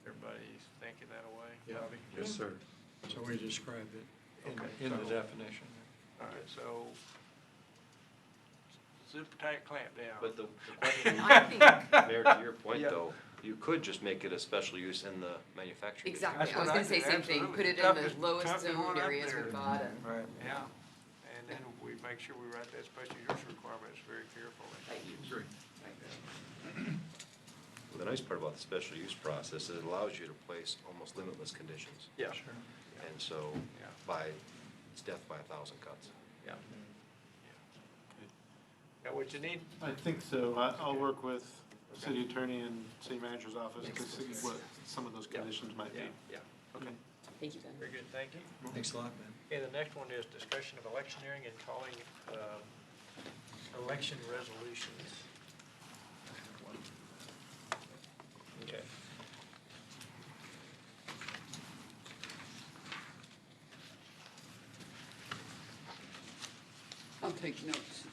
Everybody's thinking that way, Yeah. Bobby? Yes, sir. So we described it Okay, in the so- definition. All right, so super tight clamp down. But the question, I think, Mayor, to your point Yeah. though, you could just make it a special use in the manufacturing. district. exactly, That's I was what gonna I say do, same thing, absolutely. put it in Toughest- the lowest toughest one zoned up areas there. we've got and. Right. Yeah, and then we make sure we write that special use requirements very carefully. Agree. Well, the nice part about the special use process is it allows you to place almost limitless conditions. Yeah. Sure. And so it's death by 1,000 cuts. Yeah. Now, what you need, I think so. I'll work with city attorney and city manager's office to see what some of those conditions might be. yeah, okay, Thank you, Ben. very good, thank you. Thanks a lot, man. Okay, the next one is discussion of electioneering and calling election resolutions. Okay. I'll take notes.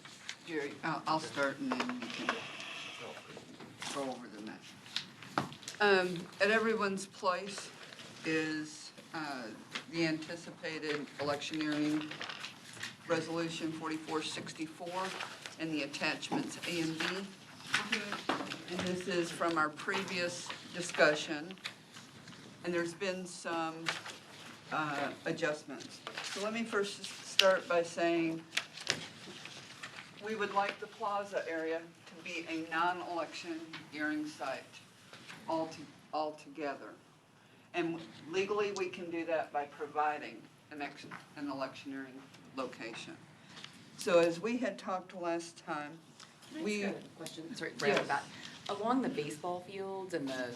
Jerry, I'll start and then you can go over the map. At everyone's place is the anticipated electioneering resolution 4464 and the attachments A and B. And this is from our previous discussion, and there's been some adjustments. So let me first start by saying we would like the plaza area to be a non-election hearing site altogether. And legally, we can do that by providing an electioneering location. So as we had talked last time, we, Question, sorry, right off the bat. Along the baseball fields and the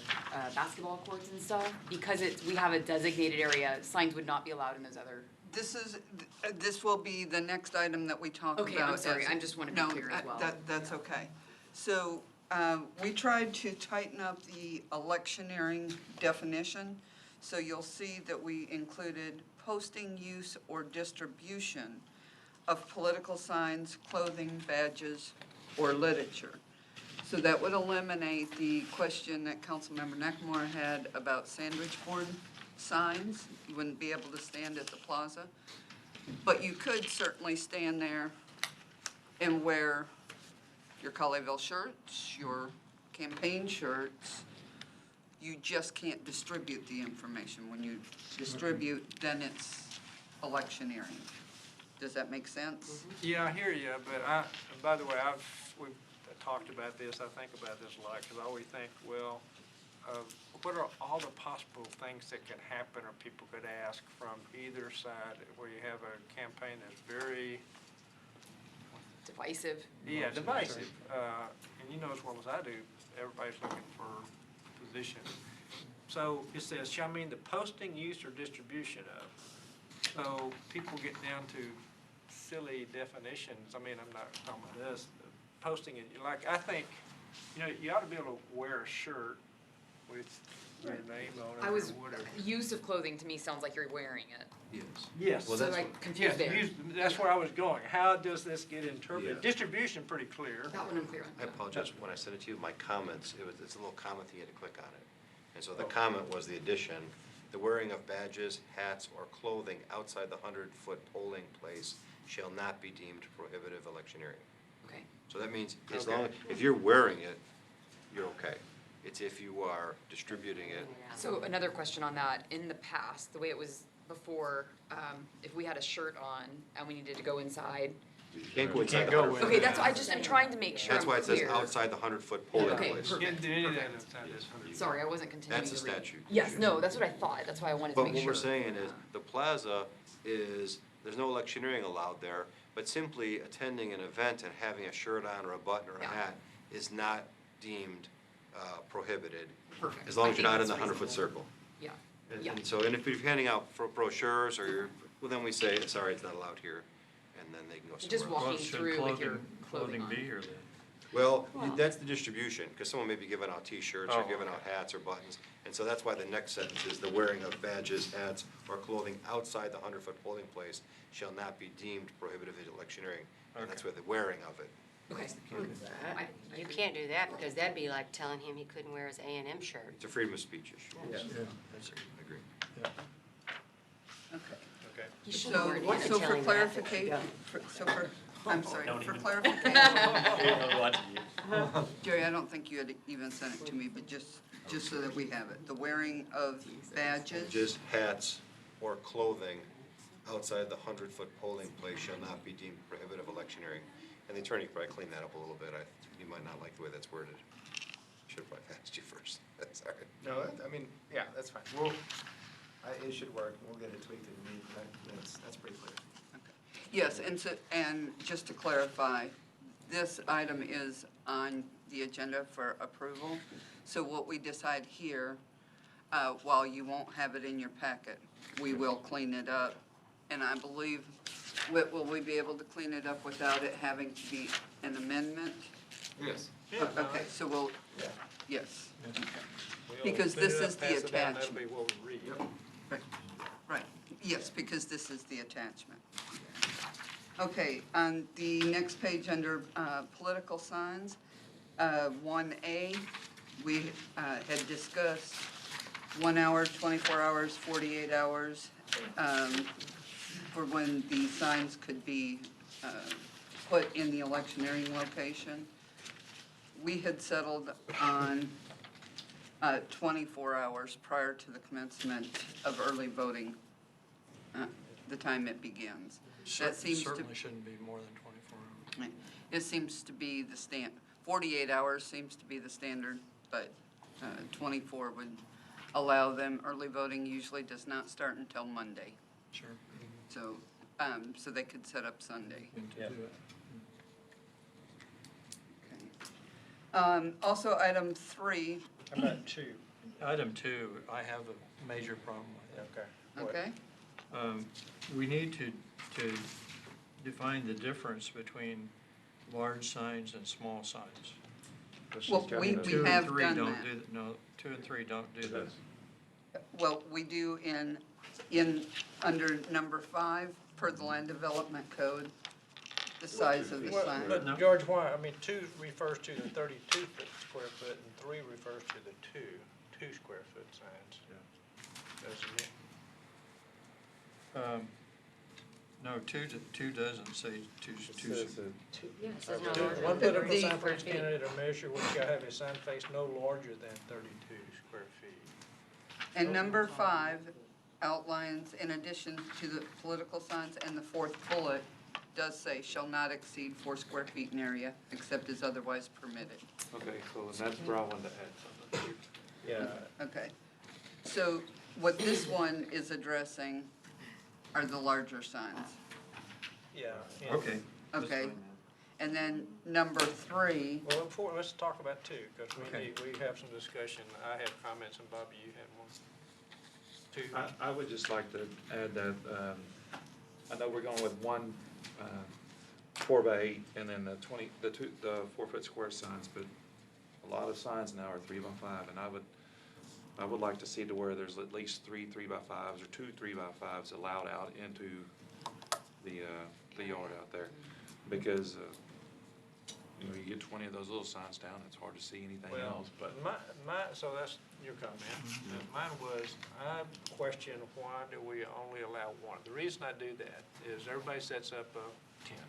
basketball courts and stuff, because we have a designated area, signs would not be allowed in those other. this will be the next item that we talk about. Okay, I'm sorry, as- I just want to be clear as well. No, that's okay. So, we tried to tighten up the electioneering definition. So you'll see that we included posting, use, or distribution of political signs, clothing, badges, or literature. So that would eliminate the question that Councilmember Neckamore had about sandwich board signs. You wouldn't be able to stand at the plaza. But you could certainly stand there and wear your Colleyville shirts, your campaign shirts. You just can't distribute the information. When you distribute, then it's electioneering. Does that make sense? Yeah, I hear you, but by the way, we've talked about this, I think about this a lot, because I always think, well, what are all the possible things that could happen or people could ask from either side where you have a campaign that's very, Divisive. yeah, divisive. And you know as well as I do, everybody's looking for position. So it says, shall mean the posting, use, or distribution of. So people get down to silly definitions. I mean, I'm not talking about this, posting it, like, I think, you know, you ought to be able to wear a shirt with your name on it I or was, whatever. use of clothing to me sounds like you're wearing it. Yes. Yes. Well, So that's like what- confused there. That's where I was going. How does this get interpreted? Yeah. Distribution, pretty clear. That one I'm clear on. I apologize, when I sent it to you, my comments, it's a little comment that you had to click on it. And so the comment was the addition, the wearing of badges, hats, or clothing outside the 100-foot polling place shall not be deemed prohibitive electioneering. Okay. So that means, as Okay. long, if you're wearing it, you're okay. It's if you are distributing it. So another question on that, in the past, the way it was before, if we had a shirt on and we needed to go inside. You can't go inside can't the go 100 in. foot. Okay, that's, I just am trying to make sure That's I'm why it says clear. outside the 100-foot polling Okay, place. You perfect. can't do any of that Perfect. inside this 100. Sorry, I wasn't continuing That's to a read. statute. Yes, no, that's what I thought, that's why I wanted to But make what sure. we're saying is, the plaza is, there's no electioneering allowed there, but simply attending an event and having a shirt on or a button or a Yeah. hat is not deemed prohibited, Perfect. as long I as you're think not in the that's 100-foot reasonable. circle. Yeah, Yeah. And so, and if you're handing out brochures or you're, well, then we say, sorry, it's not allowed here, and then they can go Just somewhere else. walking through with your clothing on. be here then? Well, that's the distribution, because someone may be giving out T-shirts or Oh, giving out hats or buttons. And so that's why the next sentence is the wearing of badges, hats, or clothing outside the 100-foot polling place shall not be deemed prohibited electioneering. And that's where the wearing of it. Okay. You can't do that, because that'd be like telling him he couldn't wear his A&M shirt. It's a freedom of speech issue. Yeah. I agree. Okay. Okay. You should have So, already had to so tell for him that. clarification, I'm sorry, Don't for even. clarification, Watching you. Jerry, I don't think you had even sent it to me, but just so that we have it. The wearing of badges. Just hats or clothing outside the 100-foot polling place shall not be deemed prohibitive electioneering. And the attorney could probably clean that up a little bit. You might not like the way that's worded. Should have probably asked you first. Sorry. No, I mean, yeah, that's fine. Well, it should work. We'll get it tweaked if we need, that's pretty clear. Yes, and just to clarify, this item is on the agenda for approval. So what we decide here, while you won't have it in your packet, we will clean it up. And I believe, will we be able to clean it up without it having to be an amendment? Yes. Okay, so we'll, Yeah. yes, We'll Because clean this it up, is the pass it down, attachment. That'll be what we read. right, yes, because this is the attachment. Okay, on the next page under political signs, 1A, we had discussed 1 hour, 24 hours, 48 hours for when the signs could be put in the electioneering location. We had settled on 24 hours prior to the commencement of early voting, the time it begins. That seems to, Certainly shouldn't be more than 24 hours. it seems to be the 48 hours seems to be the standard, but 24 would allow them. Early voting usually does not start until Monday, Sure. so, so they could set up Sunday. And to Yeah. do it. Okay. Also, item 3, How about 2? Item 2, I have a major problem with it. Okay. What? okay? We need to define the difference between large signs and small signs. Well, we Two and have three done don't that. do No, 2 and 3 don't do this. Well, we do under number 5, per the land development code, the size of the Well, sign. but No. George, why, I mean, 2 refers to the 32 square foot, and 3 refers to the 2 square foot signs. Doesn't it? No, 2 doesn't say 2. Yeah, it says no Two- larger One than foot of a 32 sign for square each feet. candidate or measure which shall have a sign face no larger than 32 square feet. And number 5 outlines, in addition to the political signs, and the 4th bullet does say, shall not exceed 4 square feet in area, except as otherwise permitted. Okay, so that's where I wanted to add something. Yeah. Okay. So what this one is addressing are the larger signs, Yeah. yeah. Okay. okay? And then number 3, Well, let's talk about 2, because Okay. we have some discussion. I have comments, and Bobby, you had one. 2. I would just like to add that, I know we're going with one 4x8 and then the 4-foot square signs, but a lot of signs now are 3x5, and I would like to see to where there's at least 3 3x5s or 2 3x5s allowed out into the yard out there, because you get 20 of those little signs down, it's hard to see anything Well, else. But so that's your comment. Mine was, I question why do we only allow one? The reason I do that is everybody sets up a tent,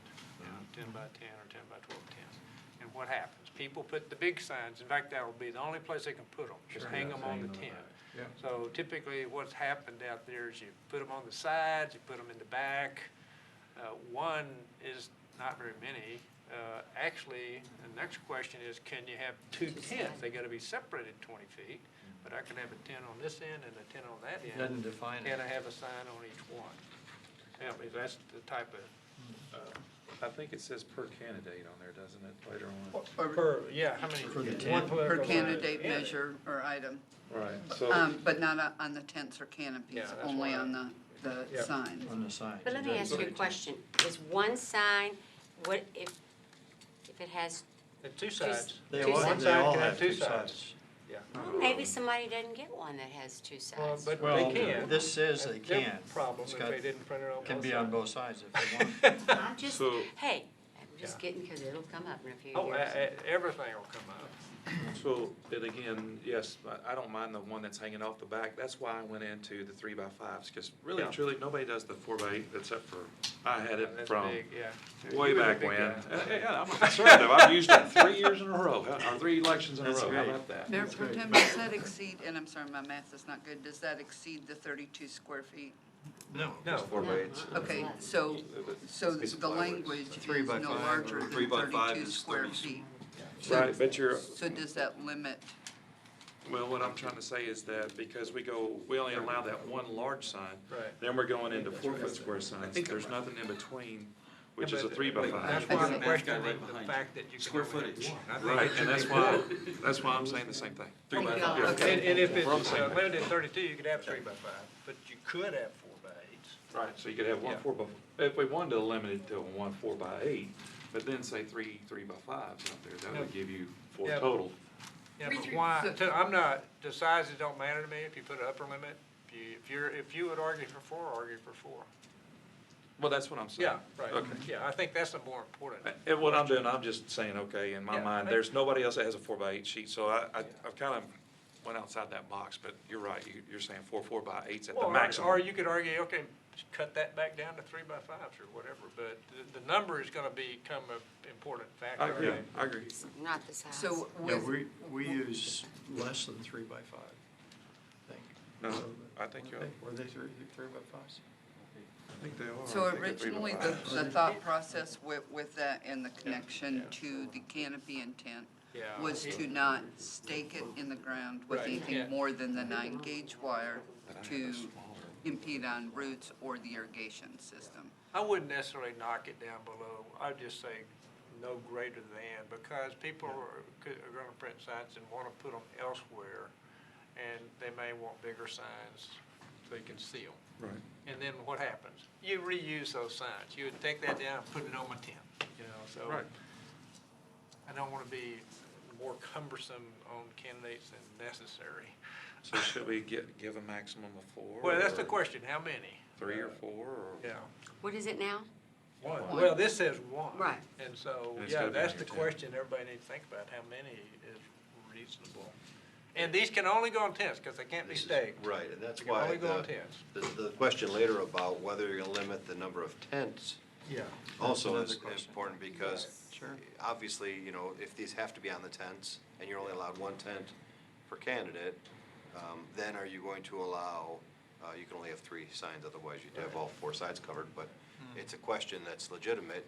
10 by 10 or 10 by 12 tent. And what happens? People put the big signs, in fact, that will be the only place they can put them, just Sure. hang them on the tent. Yeah. So typically what's happened out there is you put them on the sides, you put them in the back. One is not very many. Actually, the next question is, can you have 2 tents? They gotta be separated 20 feet, but I can have a tent on this end and a tent on that end. Doesn't define it. And I have a sign on each one. Yeah, I mean, that's the type of I think it says per candidate on there, doesn't it, later on? How many? For the one tent. Per political candidate line. measure or item, Right, so, but not on the tents or canopies, Yeah, that's only why- on the Yep. signs. On the signs. But let me ask you a question. Is one sign, what if it has, And two sides. They Two all, sides. they all One sign can have have two two sides. sides. Yeah. well, maybe somebody doesn't get one that has two Well, sides. but Well, they can. this says they That's their can. problem It's if got- they didn't print it on both Can be on sides. both sides if they want. I'm just, So- hey, I'm just Yeah. kidding, because it'll come up in a few Oh, years. everything will come up. so, and again, yes, I don't mind the one that's hanging off the back. That's why I went into the 3x5s, because really, Yeah. truly, nobody does the 4x8 except for, I had it That's from big, yeah. way You was a back big when. guy. Yeah, I'm a conservative. I've used it 3 years in a row, or 3 elections in a That's row. How great. about that? Mayor Pro Tem, does that exceed, and I'm sorry, my math is not good, does that exceed the 32 square feet? No. No. 4x8s. Okay, so the language is 3 by no 5 larger or than 3 by 5 32 is square 30. feet. Right, but you're, So does that limit, well, what I'm trying to say is that because we only allow that one large sign. Right. Then we're going into 4-foot square signs. There's nothing in between, which is a 3x5. That's why I'm questioning the fact that you can Square only have footage. one. I think Right, it should and be that's why I'm saying the same thing. 3 by Thank 5. you. Okay. And if it's We're on the same page. limited 32, you could have 3x5, but you could have 4x8s. Right, so you could have one Yeah. 4x, if we wanted to limit it to one 4x8, but then say three 3x5s out there, that would give you 4 Yeah. total. Yeah, but why, I'm not, the sizes don't matter to me if you put an upper limit. If you would argue for 4, argue for 4. Well, that's what I'm saying. Yeah, right. Okay. Yeah, I think that's the more important. And what I'm doing, I'm just saying, okay, in my Yeah, I mind, think- there's nobody else that has a 4x8 sheet, so I've kind of went outside that box, but you're right, you're saying 4x8s at the Well, maximum. or you could argue, okay, just cut that back down to 3x5s or whatever, but the number is gonna become an important factor. I agree, think. I agree. Not the size. so Yeah, with, we use less than 3 by 5. Thank you. No, I think you're, Were they 3 by 5s? I think they are. so I think they're 3 by originally, 5s. the thought process with that and the connection to the canopy intent Yeah. was to not stake it in the ground with Right, yeah. anything more than the 9-gauge wire But I have to a smaller. impede on roots or the irrigation system. I wouldn't necessarily knock it down below, I'd just say no greater than, because people are gonna print signs and wanna put them elsewhere, and they may want bigger signs so they can see them. Right. And then what happens? You reuse those signs, you would take that down and put it on my tent, you know, so. Right. I don't wanna be more cumbersome on candidates than necessary. So should we give a maximum of 4? Well, that's the or question, how many? 3 or 4, or? Yeah. What is it now? One. Well, this says one. Right. And so, And it's yeah, gotta be that's on the your tent. question everybody needs to think about, how many is reasonable? And these can only go on tents, because they can't be This is- staked. Right, and that's They can why only go on tents. the question later about whether you're gonna limit the number of tents Yeah. also another is question. important, because Sure. obviously, you know, if these have to be on the tents, and you're only allowed one tent per candidate, then are you going to allow, you can only have 3 signs, otherwise you'd have all 4 sides covered, but it's a question that's legitimate.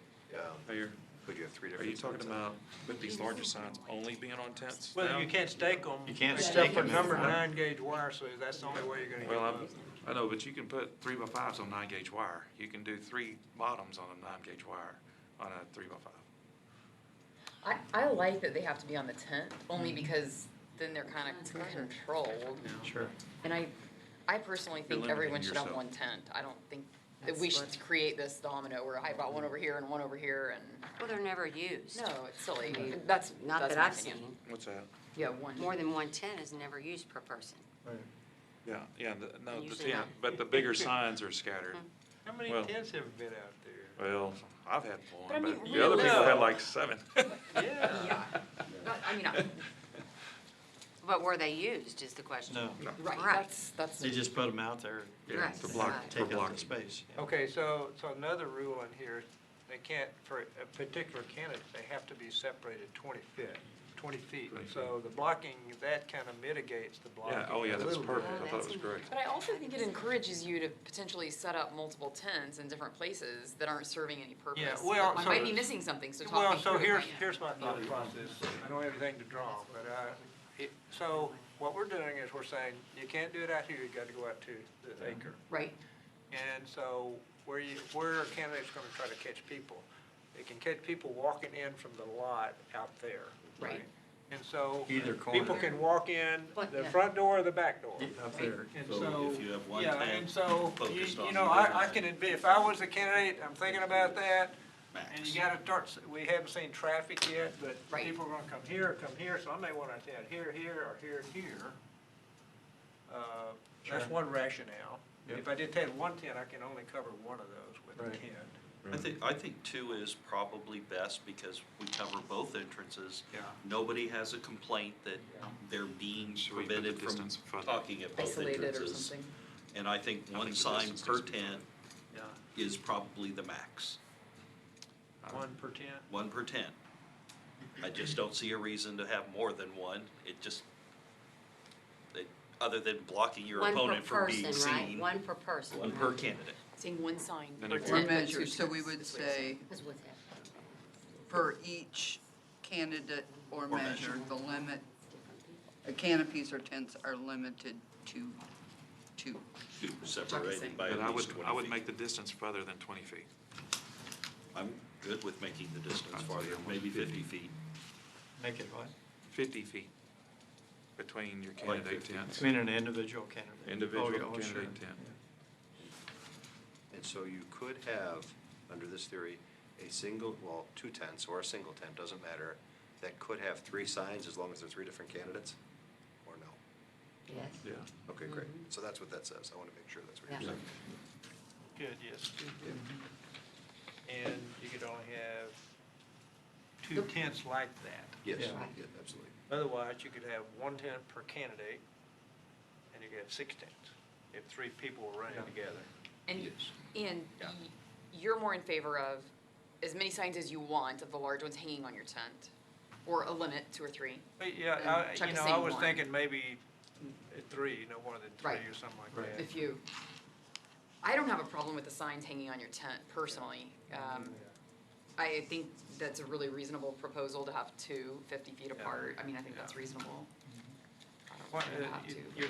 Are you, Could you have 3 are different you signs? talking about with these larger signs only being on tents Well, now? you can't stake them. You can't except stake for 'em in number front. 9-gauge wire, so that's the only way you're gonna get Well, them. I know, but you can put 3x5s on 9-gauge wire. You can do 3 bottoms on a 9-gauge wire on a 3x5. I like that they have to be on the tent, only because then they're kind of controlled. Sure. And I personally think limiting everyone should have yourself. one tent. I don't think that we should create this domino where I bought one over here and one over here and, Well, they're never used. no, it's silly. That's Not that's that my I've opinion. seen. What's that? Yeah, one. More than one tent is never used per person. Yeah, no, the Usually tent, not. but the bigger signs are scattered. How many Well- tents have been out there? Well, I've had But I one, mean, but the other people really? had like 7. Yeah. Yeah. But, I mean, But were they used is the question. No, right, Right. that's, they just put them out there, Yeah, Right. to block, Right. for take up the blocking. space. Yeah. Okay, so another rule in here, they can't, for a particular candidate, they have to be separated 20 feet. 20 feet. 20 feet. So the blocking, that kind of mitigates the blocking. Yeah, oh yeah, a that's little bit. perfect. I thought it was great. but I also think it encourages you to potentially set up multiple tents in different places that aren't serving any purpose. Yeah, well, I so- might be missing something, so talk Well, me so through it. here's my thought process. I don't have anything to draw, but, so what we're doing is we're saying, you can't do it out here, you gotta go out to the acre. Right, And so where are candidates gonna try to catch people? it can catch people walking in from the lot out there. Right. And so Either people corner. can walk in the Yeah. front door or the back door. Up there. And So so, if you have one yeah, tent and so, focused you on know, either I line. can admit, if I was a candidate, I'm thinking about that. Max. And you gotta start, we haven't seen traffic yet, but Right. people are gonna come here, so I may wanna attend here, or here. That's one rationale. Yep. If I did have one tent, I can only cover one of those with a Right. tent. I think 2 is probably best because we cover both entrances. Yeah. Nobody has a complaint that they're being Should we put the prevented from distance further? talking at both Isolated or entrances. something. And I think I one think the sign distance per needs to be tent Yeah. is probably the max. One per tent? 1 per tent. I just don't see a reason to have more than one. It just, other than blocking your One per opponent from being person, right? seen. One per person. One per candidate. Saying one sign Then per if tent, Or but measure, two so we tents would is what you're saying. say, That's what that. for each candidate or measure, the limit, canopies or tents are limited to 2. 2 separated by But at I least would, 20 I would feet. make the distance further than 20 feet. I'm good with making the distance I'd say farther, almost maybe 50 50. feet. Make it what? 50 feet between your I like candidate 50. tents. Between an individual candidate. Individual Oh, yeah, candidate sure. tent. And so you could have, under this theory, a single, well, 2 tents or a single tent, doesn't matter, that could have 3 signs as long as they're 3 different candidates? Or no? Yes. Yeah. Okay, great. So that's what that says. I want to make sure that's what Yeah. you're saying. Good, yes. And you could only have 2 tents like that. Yes, Yeah. yeah, absolutely. Otherwise, you could have 1 tent per candidate, and you could have 6 tents, if 3 people were running together. And, Yes. and Yeah. you're more in favor of as many signs as you want of the large ones hanging on your tent? Or a limit, 2 or 3? But yeah, And check you the know, I same was one. thinking maybe 3, no more than 3 Right. or something like Right. that. If you, I don't have a problem with the signs hanging on your tent personally. I think that's a really reasonable proposal to have 2 50 feet apart. I mean, I think that's Yeah. reasonable. I What, don't have to. your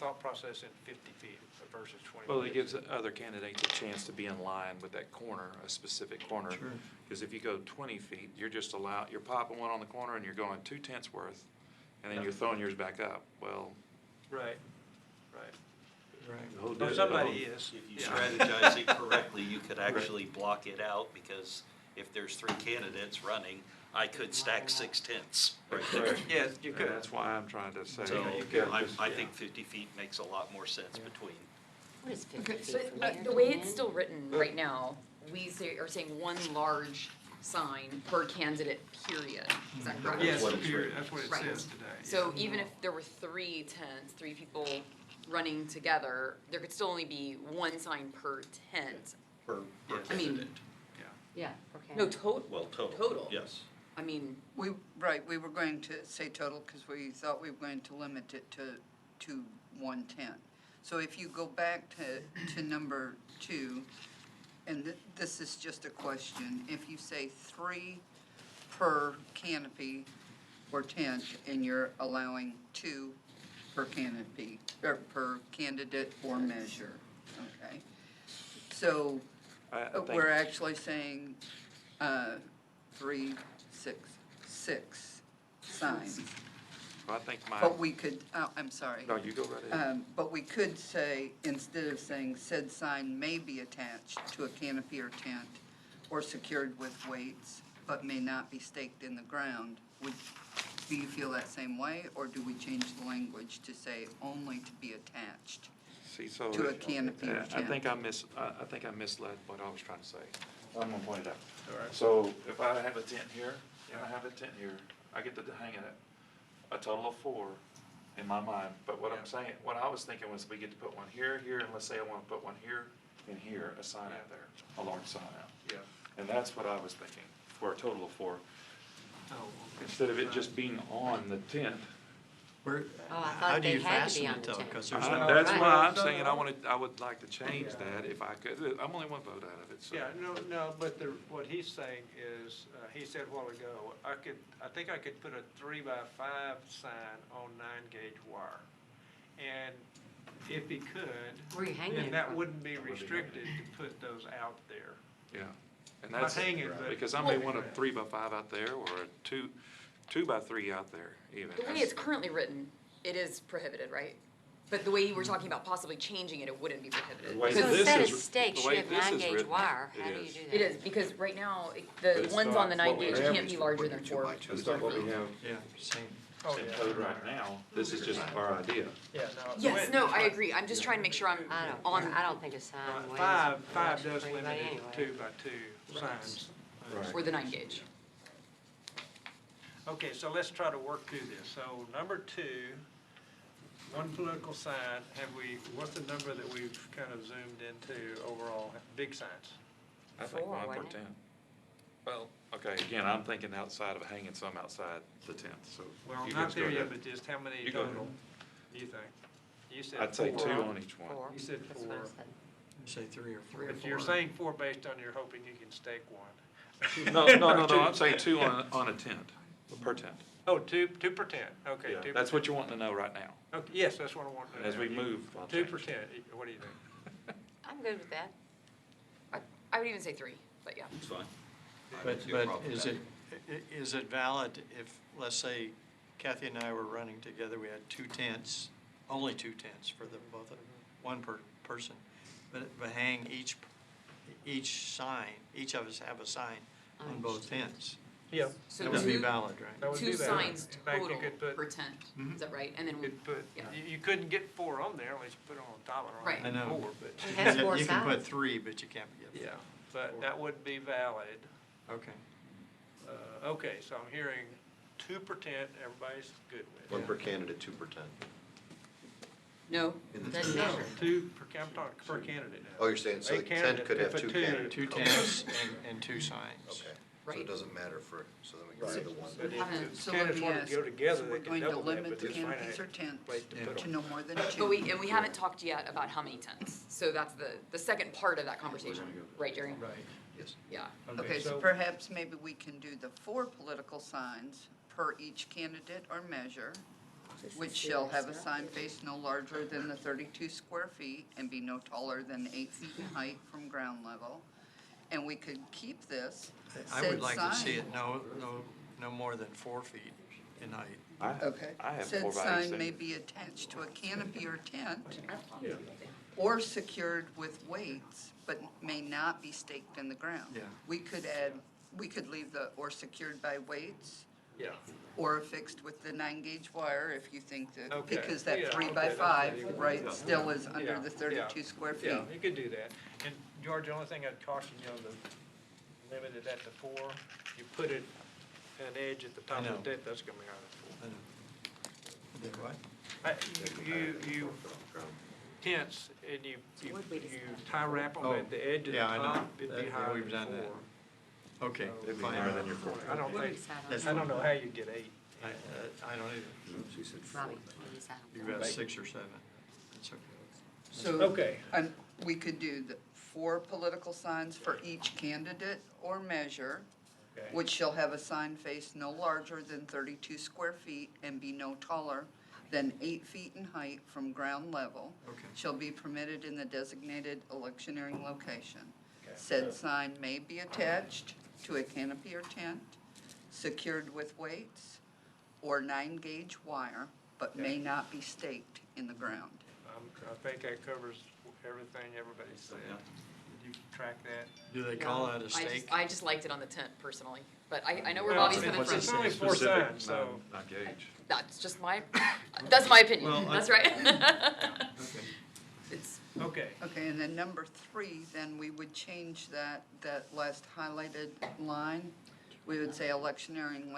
thought process in 50 feet versus 20 feet? Well, it gives other candidates a chance to be in line with that corner, a specific corner. Sure. Because if you go 20 feet, you're just you're popping one on the corner and you're going 2 tents worth, and then you're throwing yours back up. Well, Right, right. Right. Or somebody is. If you Yeah. strategize it correctly, you could actually block it out, because if there's 3 candidates running, I could stack 6 tents right there. Yes, you could. that's why I'm trying to say. So you could I, just- I think 50 feet makes a lot more sense between. What is 50 feet But from but here the to way the it's end? still written right now, we are saying 1 large sign per candidate, period. Is that correct? Yes, what it's period, written. that's what it Right. says today. So yeah. even if there were 3 tents, 3 people running together, there could still only be 1 sign per tent. Per Yes. I mean- candidate. Yeah, okay. No, total. Well, total. Total. Yes. I mean, We were going to say total because we thought we were going to limit it to 1 tent. So if you go back to number 2, and this is just a question, if you say 3 per canopy or tent, and you're allowing 2 per canopy, or per candidate or measure, okay? So I think- we're actually saying 3, 6 signs. I think But we could, I'm sorry. No, you go right ahead. But we could say, instead of saying said sign may be attached to a canopy or tent or secured with weights, but may not be staked in the ground, do you feel that same way? Or do we change the language to say only to be attached? See, so. to a canopy or I think tent. I think I misled what I was trying to say. I'm gonna point it out. All right. So if I have a tent here, and I have a tent here, I get to hang it at a total of 4 in my mind. But what I'm saying, what I was thinking was we get to put one here, here, and let's say I wanna put one here and here, a sign out there, a large sign out. Yeah. And that's what I was thinking, for a total of 4. Oh, okay. Instead of it just being on the tent. Where, Oh, I how thought do they you had to fasten be on it the though? tent. Because there's Uh, no. That's Right. why I'm No, saying no. I would like to change that if I could. I'm only one vote out of it, so. Yeah, no, but what he's saying is, he said a while ago, I think I could put a 3x5 sign on 9-gauge wire. And if he could, Where are you hanging then it that from? wouldn't be restricted to put those out there. Yeah. And Not that's, hanging, but. because I may want a 3x5 out there or a 2x3 out there even. The way it's currently written, it is prohibited, right? But the way you were talking about possibly changing it, it wouldn't be prohibited. The way So this instead of is- stakes, the way you have this is 9-gauge written, wire. it How do you is. do that? It is, because right now, But the it's ones not on the what 9 we gauge have. can't be larger than 4 2x2 It's not what we have Yeah, same. Oh, in yeah. code right now. This is just our idea. Yeah, no. Yes, no, I agree. I'm just trying to make sure I'm on. I don't think a sign weighs Five much does for limit anybody it anyway. to 2x2 signs. Or the 9 gauge. Okay, so let's try to work through this. So number 2, one political sign, what's the number that we've kind of zoomed into overall, big signs? I think 4, 9 per wasn't it? tent. Well, okay, again, I'm thinking outside of hanging some outside the tent, so. Well, you not guys go there yet, ahead. but just how many You go total, ahead. do you think? You said I'd say 4. 2 on each one. 4. You said That's what I 4. said. Say 3 or 4. But you're saying 4 based on you're hoping you can stake one. No, Or two. I'm saying 2 on a tent, per tent. Oh, two per tent, okay. Yeah, 2 per that's what tent. you're wanting to know right now. Okay, yes, that's what I want to know. As we move, I'll 2 change. per tent, what do you think? I'm good with that. I would even say 3, but yeah. It's fine. I don't But, see a problem with that. is it valid if, let's say Kathy and I were running together, we had 2 tents, only 2 tents for the both of them, one per person, but hang each sign, each of us have a sign on both tents. Yeah. So That would be two- valid, right? That would be 2 valid. signs In fact, you total could put- per tent, is that right? And then we, Could put, Yeah. you couldn't get 4 on there unless you put it on top of it. Right. I know. 4, but, It has 4 You can put sides. 3, but you can't get 4. yeah, but that would be valid. Okay. Okay, so I'm hearing 2 per tent, everybody's good with. 1 per candidate, 2 per tent. no, Doesn't matter. 2 per, I'm talking per candidate now. Oh, you're saying, so A the tent candidate could have could 2 put two. candidates? 2 Okay. tents and 2 signs. Okay, so Right. it doesn't matter so then we can say the one. But haven't- if So the let candidates me want ask, to go together, so they we're can going to double that, limit but the it's canopies or finite tents place to Yeah. put to them. no more than 2. but we haven't talked yet about how many tents. So that's the second part of that conversation, right, Jerry? Right. Yes. Yeah. Okay, so perhaps maybe we can do the 4 political signs per each candidate or measure, which shall have a sign face no larger than the 32 square feet and be no taller than 8 feet in height from ground level. And we could keep this I would said like to see sign. it no more than 4 feet in height. Okay. I have Said 4 by sign 8. may be attached to a canopy or tent Yeah. or secured with weights, but may not be staked in the ground. Yeah. We could leave the or secured by weights Yeah. or affixed with the 9-gauge wire if you think that, Okay. because that Yeah, 3 okay, by that's 5, pretty good. right, Yeah. still is under Yeah, the yeah. 32 square feet. Yeah, you could do that. And George, the only thing I'd caution you on the limited at the 4, you put it an edge at the top I know. of the tent, that's gonna be higher I know. Did what? than 4. You tents and you Would we just- tie wrap them Oh, at the edge of the yeah, I know. top, it'd be Yeah, higher we've than done that. 4. Okay, It'd be fine. higher than your 4. I don't What do we think, decide on That's that? I don't know how you get 8. I don't either. She said Robbie, what do we decide on You've that? got 6 or 7. That's okay. So, Okay. we could do the 4 political signs for each candidate or measure, Okay. which shall have a sign face no larger than 32 square feet and be no taller than 8 feet in height from ground level. Okay. Shall be permitted in the designated electioneering location. Okay. Said sign may be attached to a canopy or tent, secured with weights or 9-gauge wire, but may not be staked in the ground. I think that covers everything everybody said. Did you track that? Do they call that a stake? I just liked it on the tent personally, but I know where Well, Bobby's it's- coming from. It's only 4 Specific, signs, so. not gauge. That's just that's my opinion, Well, that's right. Okay. It's, Okay. Okay, and then number 3, then we would change that last highlighted line. We would say electioneering,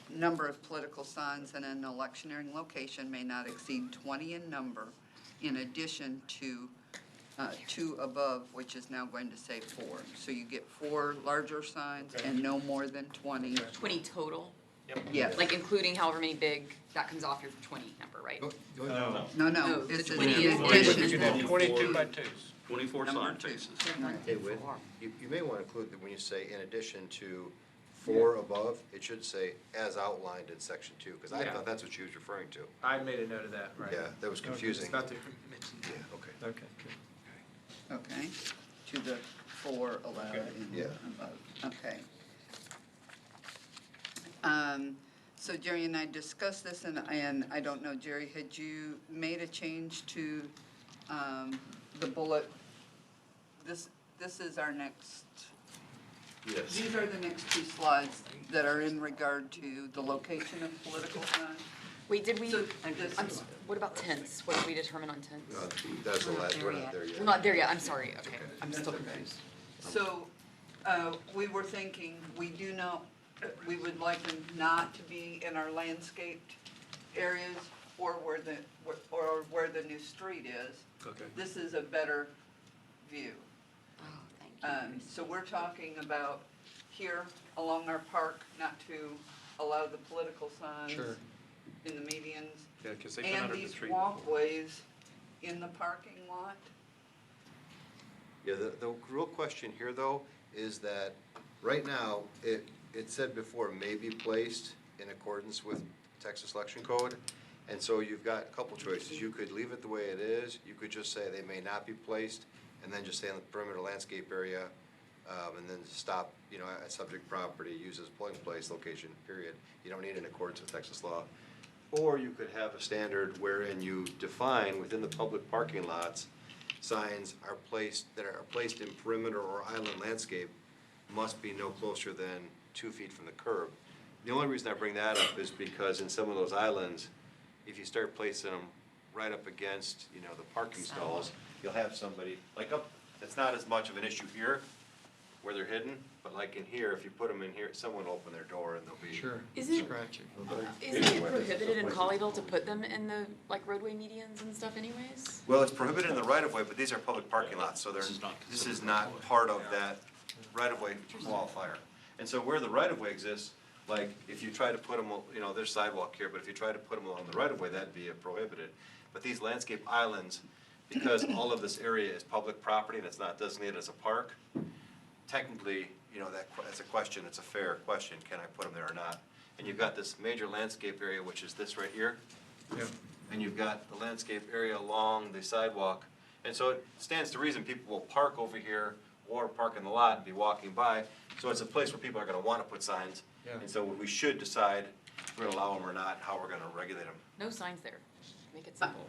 number of political signs in an electioneering location may not exceed 20 in number, in addition to 2 above, which is now going to say 4. So you get 4 larger signs and no more than 20. 20 total, Yes. like including however many big, that comes off your 20 number, right? No. No, No, it's the in 20 is addition. You could have 22 by 2s. 24 Number sign 2. faces. Hey, Whit, you may want to include that when you say in addition to 4 above, it should say as outlined in section 2, because I Yeah. thought that's what she was referring to. I made a note of that, right. Yeah, that was confusing. About the Yeah, okay. Okay, good. Okay. to the 4 allowed and Yeah. above. Okay. So Jerry and I discussed this, and I don't know, Jerry, had you made a change to the bullet? This is our next, Yes. these are the next 2 slides that are in regard to the location of political signs. Wait, did we, So, what about tents? What did we determine on tents? That's the last, we're not there yet. We're not there yet, I'm sorry, okay, I'm still confused. So, we were thinking, we would like them not to be in our landscaped areas or where the new street is. Okay. This is a better view. Oh, thank you. So we're talking about here along our park, not to allow the political signs in the medians. Yeah, because they've been And under the these tree before. walkways in the parking lot. Yeah, the real question here, though, is that right now, it said before may be placed in accordance with Texas Election Code. And so you've got a couple choices. You could leave it the way it is. You could just say they may not be placed, and then just stay in the perimeter landscape area, and then stop, at subject property, use as polling place, location, period. You don't need an accordance with Texas law. Or you could have a standard wherein you define within the public parking lots, signs that are placed in perimeter or island landscape must be no closer than 2 feet from the curb. The only reason I bring that up is because in some of those islands, if you start placing them right up against, the parking stalls, you'll have somebody, it's not as much of an issue here where they're hidden, but like in here, if you put them in here, someone will open their door and they'll be. Sure. Is it- Scratchy. Isn't it prohibited in Colleyville to put them in the, roadway medians and stuff anyways? Well, it's prohibited in the right of way, but these are public parking lots, so This is not this is considered not right-of-way. part of that right of way qualifier. And so where the right of way exists, like if you try to put them, there's sidewalk here, but if you try to put them along the right of way, that'd be prohibited. But these landscape islands, because all of this area is public property and it's not designated as a park, technically, that's a question, it's a fair question, can I put them there or not? And you've got this major landscape area, which is this right here. Yeah. And you've got the landscape area along the sidewalk. And so it stands to reason people will park over here or park in the lot and be walking by. So it's a place where people are gonna wanna put signs. Yeah. And so we should decide if we're gonna allow them or not, how we're gonna regulate them. No signs there, just make it simple.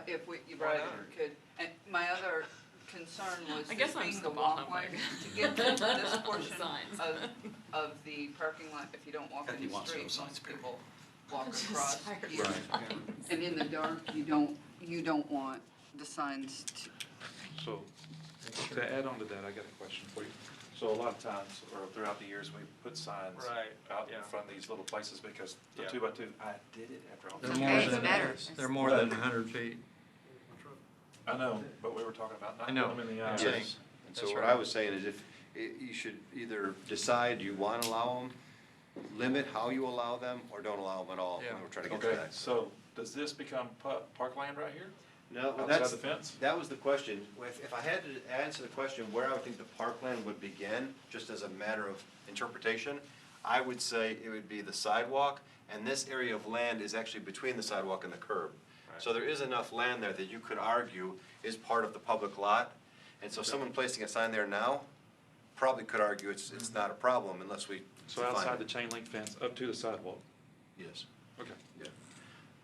If we, right, could, and my other concern was I guess this I'm being the still bottom walkway, line. to get to this portion Signs. of the parking lot, if you don't walk in Kathy the wants street, no signs, most period. people walk I'm just across. tired of Yeah. signs. And in the dark, you don't want the signs to, So, to add on to that, I got a question for you. So a lot of times, or throughout the years, we put signs Right, out in yeah. front of these little places because the Yeah. 2x2, I did it after all. They're this. more Okay, it's than, better. they're more than 100 feet. I know, but we were talking about not I know. putting them in the I'm eyes. saying- Yes. And so That's what right. I was saying is if, you should either decide you wanna allow them, limit how you allow them, or don't allow them at all. Yeah. And we're trying to get to Okay, that. so does this become parkland right here? No, Outside that's, the fence? that was the question. If I had to answer the question where I would think the parkland would begin, just as a matter of interpretation, I would say it would be the sidewalk, and this area of land is actually between the sidewalk and the curb. So there is enough land there that you could argue is part of the public lot. And so someone placing a sign there now probably could argue it's not a problem unless we So define outside it. the chain link fence, up to the sidewalk? Yes. Okay. Yeah.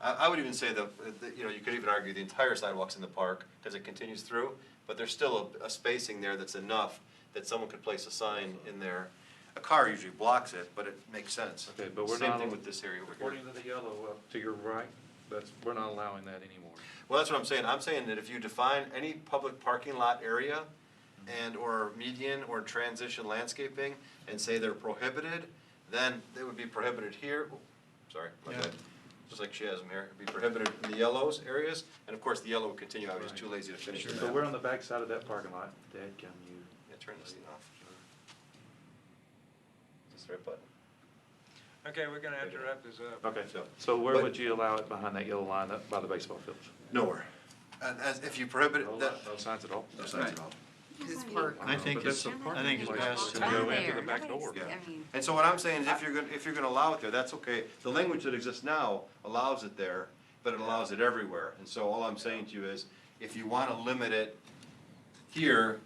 I would even say you could even argue the entire sidewalk's in the park, because it continues through, but there's still a spacing there that's enough that someone could place a sign in there. A car usually blocks it, but it makes sense. Okay, but we're Same not. thing with this area over here. According to the yellow up to your right, we're not allowing that anymore. Well, that's what I'm saying. I'm saying that if you define any public parking lot area or median or transition landscaping and say they're prohibited, then they would be prohibited here. Oh, sorry, my Yeah. bad. Just like she has them here. It'd be prohibited in the yellows areas, and of course, the yellow would continue. I was just too lazy to finish the So map. we're on the back side of that parking lot. Dadgum you. Yeah, turn this thing off. Is this the right button? Okay, we're gonna have to wrap this up. Okay, So- so where but- would you allow it behind that yellow line up by the baseball fields? Nowhere. As if you prohibit No it, that, no signs at all? no signs at all. His park. I think But it's, that's a I think it's parking best place to to go do into it. the back door. Yeah. I mean, And so what I'm saying is if you're gonna allow it there, that's okay. The language that exists now allows it there, but it allows it everywhere. And so all I'm saying to you is, if you wanna limit it here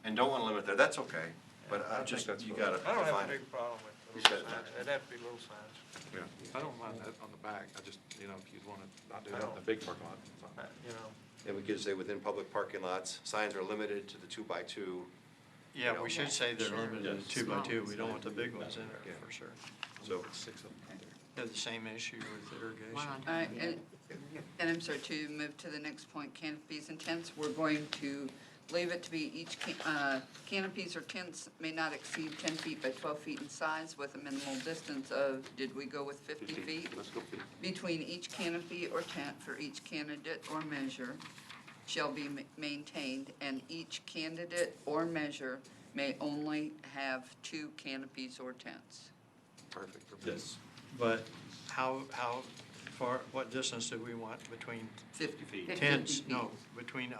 and don't want to limit there, that's okay. But I I think just, that's you fine. gotta I don't have define a it. big problem with You little said- signs. It'd have to be little signs. Yeah, I don't mind that on the back, I just, if you'd want to not do I that in don't. the big parking lot, fine. You know, And we could say within public parking lots, signs are limited to the 2x2. Yeah, know. we should say they're Sure. limited to 2x2. We don't want the big ones in Yeah. there, for sure. So, 6 of them right there. They have the same issue with irrigation. One on All right, top. and I'm sorry, to move to the next point, canopies and tents, we're going to leave it to be each, canopies or tents may not exceed 10 feet by 12 feet in size with a minimal distance of, did we go with 50 feet? Let's go feet. Between each canopy or tent for each candidate or measure shall be maintained, and each candidate or measure may only have 2 canopies or tents. Perfect. Yes. But how far, what distance do we want between 50 feet. 50 tents? feet. No, between,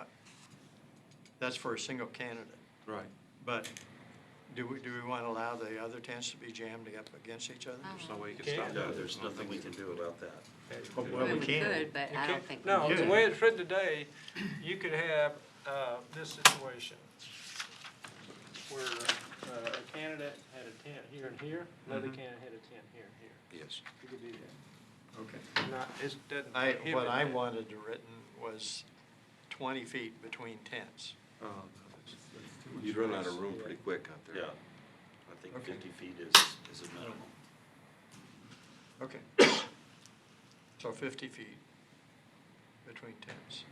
that's for a single candidate. Right. But do we want to allow the other tents to be jammed up against each other? There's no way you can Can't. stop that. No, there's nothing we can do about that. Well, we can. could, but you I don't can't- think. we no, need the to. way it's written today, you could have, this situation where, a candidate had a tent here and here, another candidate had a tent here and here. Yes. You could do that. Okay. Not, it doesn't What prohibit I that. wanted written was 20 feet between tents. Oh, no, that's too much You'd run out space. of room pretty quick out there. Yeah. I think Okay. 50 feet is a minimum. Okay. So 50 feet between tents.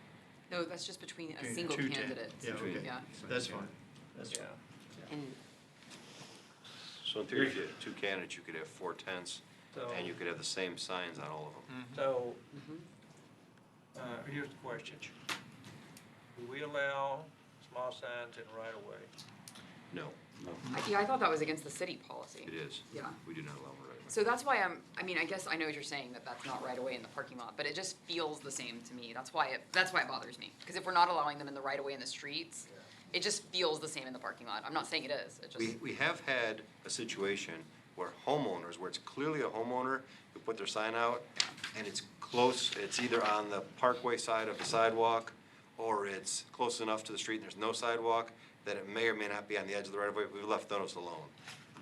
No, that's just between a Between single two candidate. Yeah, okay. Yeah. That's fine. That's Yeah. fine. And So in theory, if you had 2 candidates, you could have 4 tents, So- and you could have the same signs on all of them. So, mhm. here's the question. Do we allow small signs in right of way? No, Yeah, I thought that was against the city policy. it is. Yeah. We do not allow them right. So that's why I mean, I guess I know what you're saying, that that's not right away in the parking lot, but it just feels the same to me. That's why it bothers me. Because if we're not allowing them in the right of way in the streets, it just feels the same in the parking lot. I'm not saying it is, it just. We have had a situation where homeowners, where it's clearly a homeowner who put their sign out, and it's close, it's either on the parkway side of the sidewalk, or it's close enough to the street and there's no sidewalk, that it may or may not be on the edge of the right of way. We've left those alone.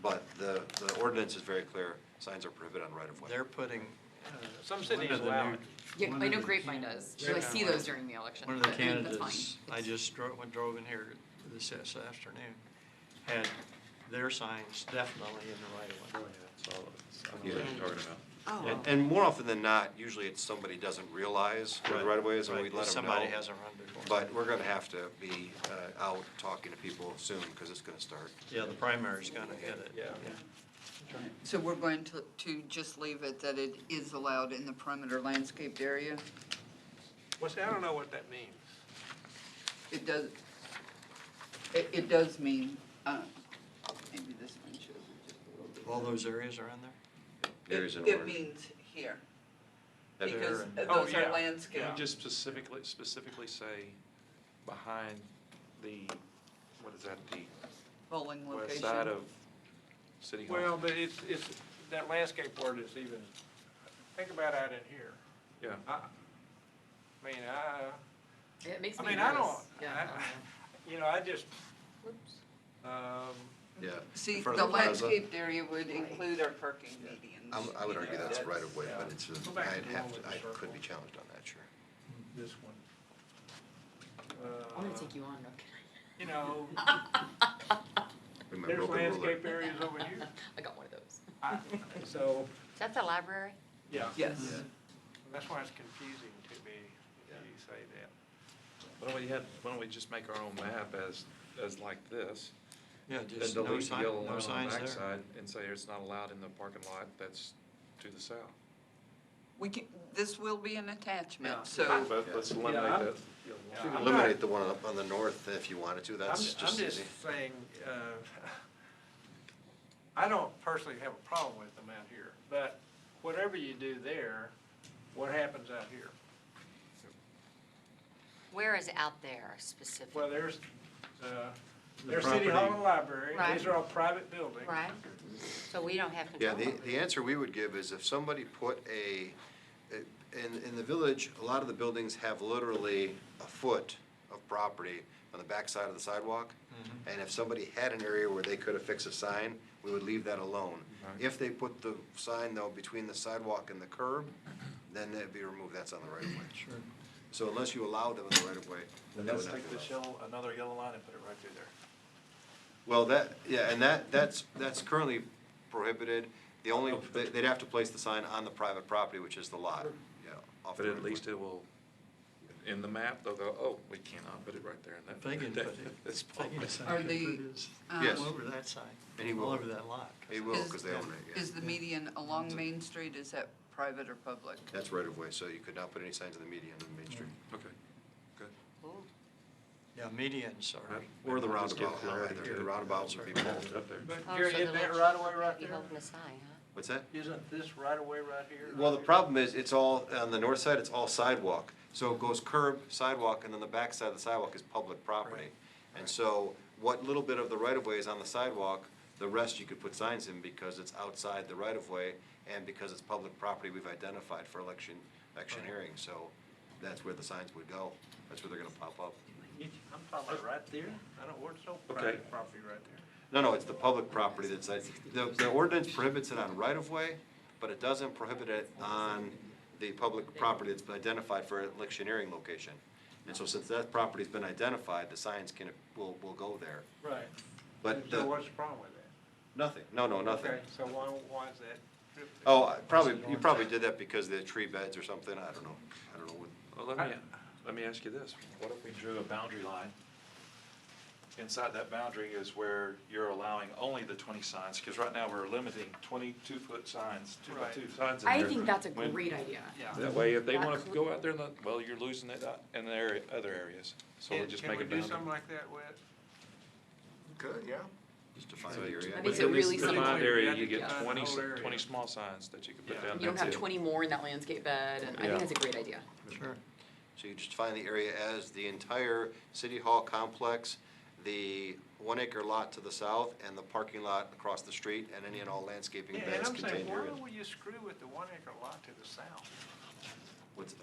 But the ordinance is very clear, signs are prohibited on right of way. They're putting. Some one cities of the allow new- it. Yeah, one I of know the Grapevine does. So I see those during the election. One of the but, I mean, that's candidates, fine. I just drove in here this afternoon, had their signs definitely in the right of Oh, way. yeah, it's all, I know Yeah. what you're talking about. Oh. And more often than not, usually it's somebody doesn't realize where the right of way is, and we Right, let them know. Somebody hasn't run before. But we're gonna have to be out talking to people soon, because it's gonna start. Yeah, the primary's gonna hit it. Yeah. So we're going to just leave it that it is allowed in the perimeter landscaped area? Well, see, I don't know what that means. It does, it does mean, maybe this one shows it just a little bit. All those areas are in there? Areas in It orange. means here, That- because There Oh, those yeah. are landscape. Can we just specifically say behind the, what is that, the Polling west location. side of City Hall? Well, but it's, that landscape word is even, think about out in here. Yeah. I mean, It makes I me mean, I don't, nervous. Yeah. I just, Whoops. Yeah. See, in front the of plaza. landscaped area would include our parking medians. I would argue that's Yeah. right of way, but it's, Go back to I'd the have one to, with the I circle. could be challenged on that, sure. this one. I'm gonna take you on, Rick. You know, Bring my there's broken ruler. landscape areas over here. I got one of those. So, Is that the library? yeah. Yes. Yeah. That's why it's confusing to me if you say that. Why don't we just make our own map as like this? Yeah, And just no delete the sign, yellow no line on signs the there. backside and say it's not allowed in the parking lot that's to the south. We can, this will be an Yeah. attachment, so, But let's I'm- eliminate that. Yeah, I'm Eliminate the one on the north if you wanted to, I'm that's just just easy. saying, I don't personally have a problem with them out here, but whatever you do there, what happens out here? Where is out there specifically? Well, there's City property. Hall and Library, Right. these are all private buildings. Right? So we don't have Yeah, control over the answer we would give is if somebody put in the village, a lot of the buildings have literally a foot of property on the backside of the sidewalk. And if somebody had an area where they could affix a sign, we would leave that alone. Right. If they put the sign though between the sidewalk and the curb, then that'd be removed, that's on the right of way. Sure. So unless you allow them in the right of way, then that Let's would not take be this allowed. another yellow line and put it right through there. Well, and that's currently prohibited. The only, they'd have to place the sign on the private property, which is the lot, yeah. off But the at right of way. least it will, in the map, they'll go, oh, we cannot put it right there. And If they can put it, That's if they can sign Are it, the, put his Yes. all over that sign, And he all will. over that lot. He will, because they own it, yeah. is the median along Main Street, is that private or public? That's right of way, so you could not put any signs in the median on Main Street. Okay, good. Yeah, medians are. Or the Maybe we'll just get roundabout, clarity either. here. The roundabouts would be Hold both. it up there. But Oh, Gary, so isn't the that left right away right be there? holding a sign, huh? What's that? Isn't this right away right here? Well, the problem is, it's all, on the north side, it's all sidewalk. So it goes curb, sidewalk, and then the back side of the sidewalk is public property. And so what little bit of the right-of-way is on the sidewalk, the rest you could put signs in because it's outside the right-of-way and because it's public property we've identified for electioneering. So that's where the signs would go. That's where they're gonna pop up. I'm talking about right there. I don't, where's no Okay. private property right there? No, it's the public property that's, the ordinance prohibits it on right-of-way, but it doesn't prohibit it on the public property that's been identified for electioneering location. And so since that property's been identified, the signs will go there. Right. But So what's the problem with that? nothing, no, nothing. Okay, so why is that? Oh, you probably did that because of the tree beds or something, I don't know. Well, let me ask you this. What if we drew a boundary line? Inside that boundary is where you're allowing only the 20 signs, because right now we're limiting 22-foot signs, 2x2 signs in there. I think that's a When- great idea. Yeah. That way, if they want to go out there, well, you're losing it in the other areas. So we'll just make a Can we do boundary. something like that, Wes? Good, yeah. Just define So the area. That makes within it really this simple. defined area, you Yeah. get Yeah. 20, The whole area. 20 small signs that you can put Yeah. down. You don't have That's it. 20 more in that landscape bed, and I Yeah. think that's a great idea. Sure. So you just define the area as the entire City Hall complex, the 1-acre lot to the south, and the parking lot across the street, and any and all landscaping Yeah, and beds I'm saying, contained why herein. would you screw with the 1-acre lot to the south?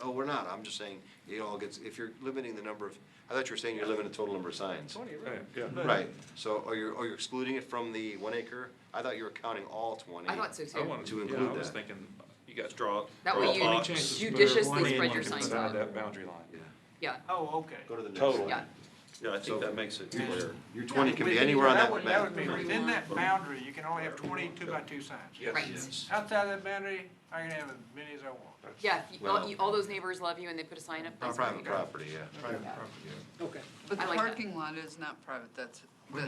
Oh, we're not, I'm just saying, it all gets, if you're limiting the number of, I thought you were saying you're limiting the total number of signs. 20, Yeah. But- Right, so are you excluding it from the 1-acre? I thought you were counting all 20. I thought so I too. wanted To yeah, include I was that. thinking, you got Draw. That draw way a you box. judiciously spread your signs inside out. that boundary line. Yeah, Oh, okay. Go to the next. Total. yeah. Yeah, I think that makes it clear. Your 20 can be Within- anywhere on that would map. be within that boundary, you can only have 20 2x2 signs. Yes. Right. Outside that boundary, I can have as many as I want. Yeah, if Well- all those neighbors love you and they put a sign up. On that's private great. property, yeah. Okay. But I the like that. parking lot is not private, that's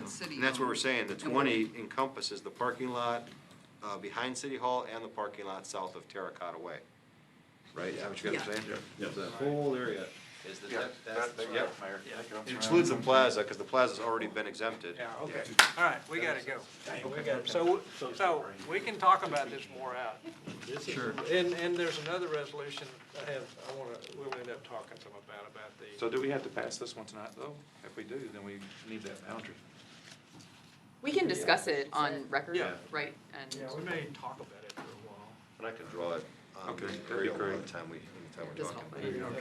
city. And that's what we're owned. saying, the 20 encompasses the parking lot behind City Hall and the parking lot south of Terracotta Way. Right, is that what you guys are saying? Yeah. The whole area is the, Yeah, that's, yeah, Mayor. it excludes the plaza, because the plaza's already been exempted. Yeah, okay. All right, we gotta go. So we can talk about this more out. Sure. And there's another resolution we'll end up talking some about the. So do we have to pass this one tonight, though? If we do, then we need that boundary. We can discuss it on record, Yeah. right? And Yeah, we may talk about it for a while. And I can draw it on Okay, the that'd be aerial great. by the time we're Just talking. help.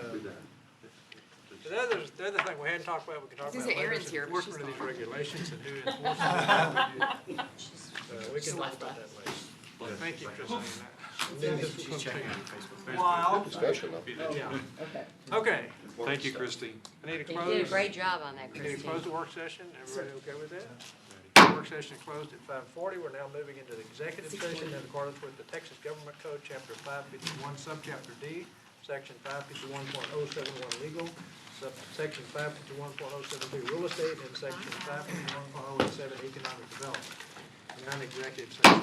The other thing we hadn't talked about, we can talk I was about gonna say later, Erin's is here, but she's enforcement of these not. regulations and who enforces them. We can talk about that later. Thank you for saying that. Wow. Discussion, Yeah. Okay, Thank you, Christine. I need to You close. did a great job on that, We need to close Christine. the work session. Everybody okay with that? Work session is closed at 5:40. We're now moving into the executive session in accordance with the Texas Government Code, Chapter 551, Subchapter D, Section 551.071 legal, Section 551.072 real estate, and Section 551.087 economic development. We're now in executive session.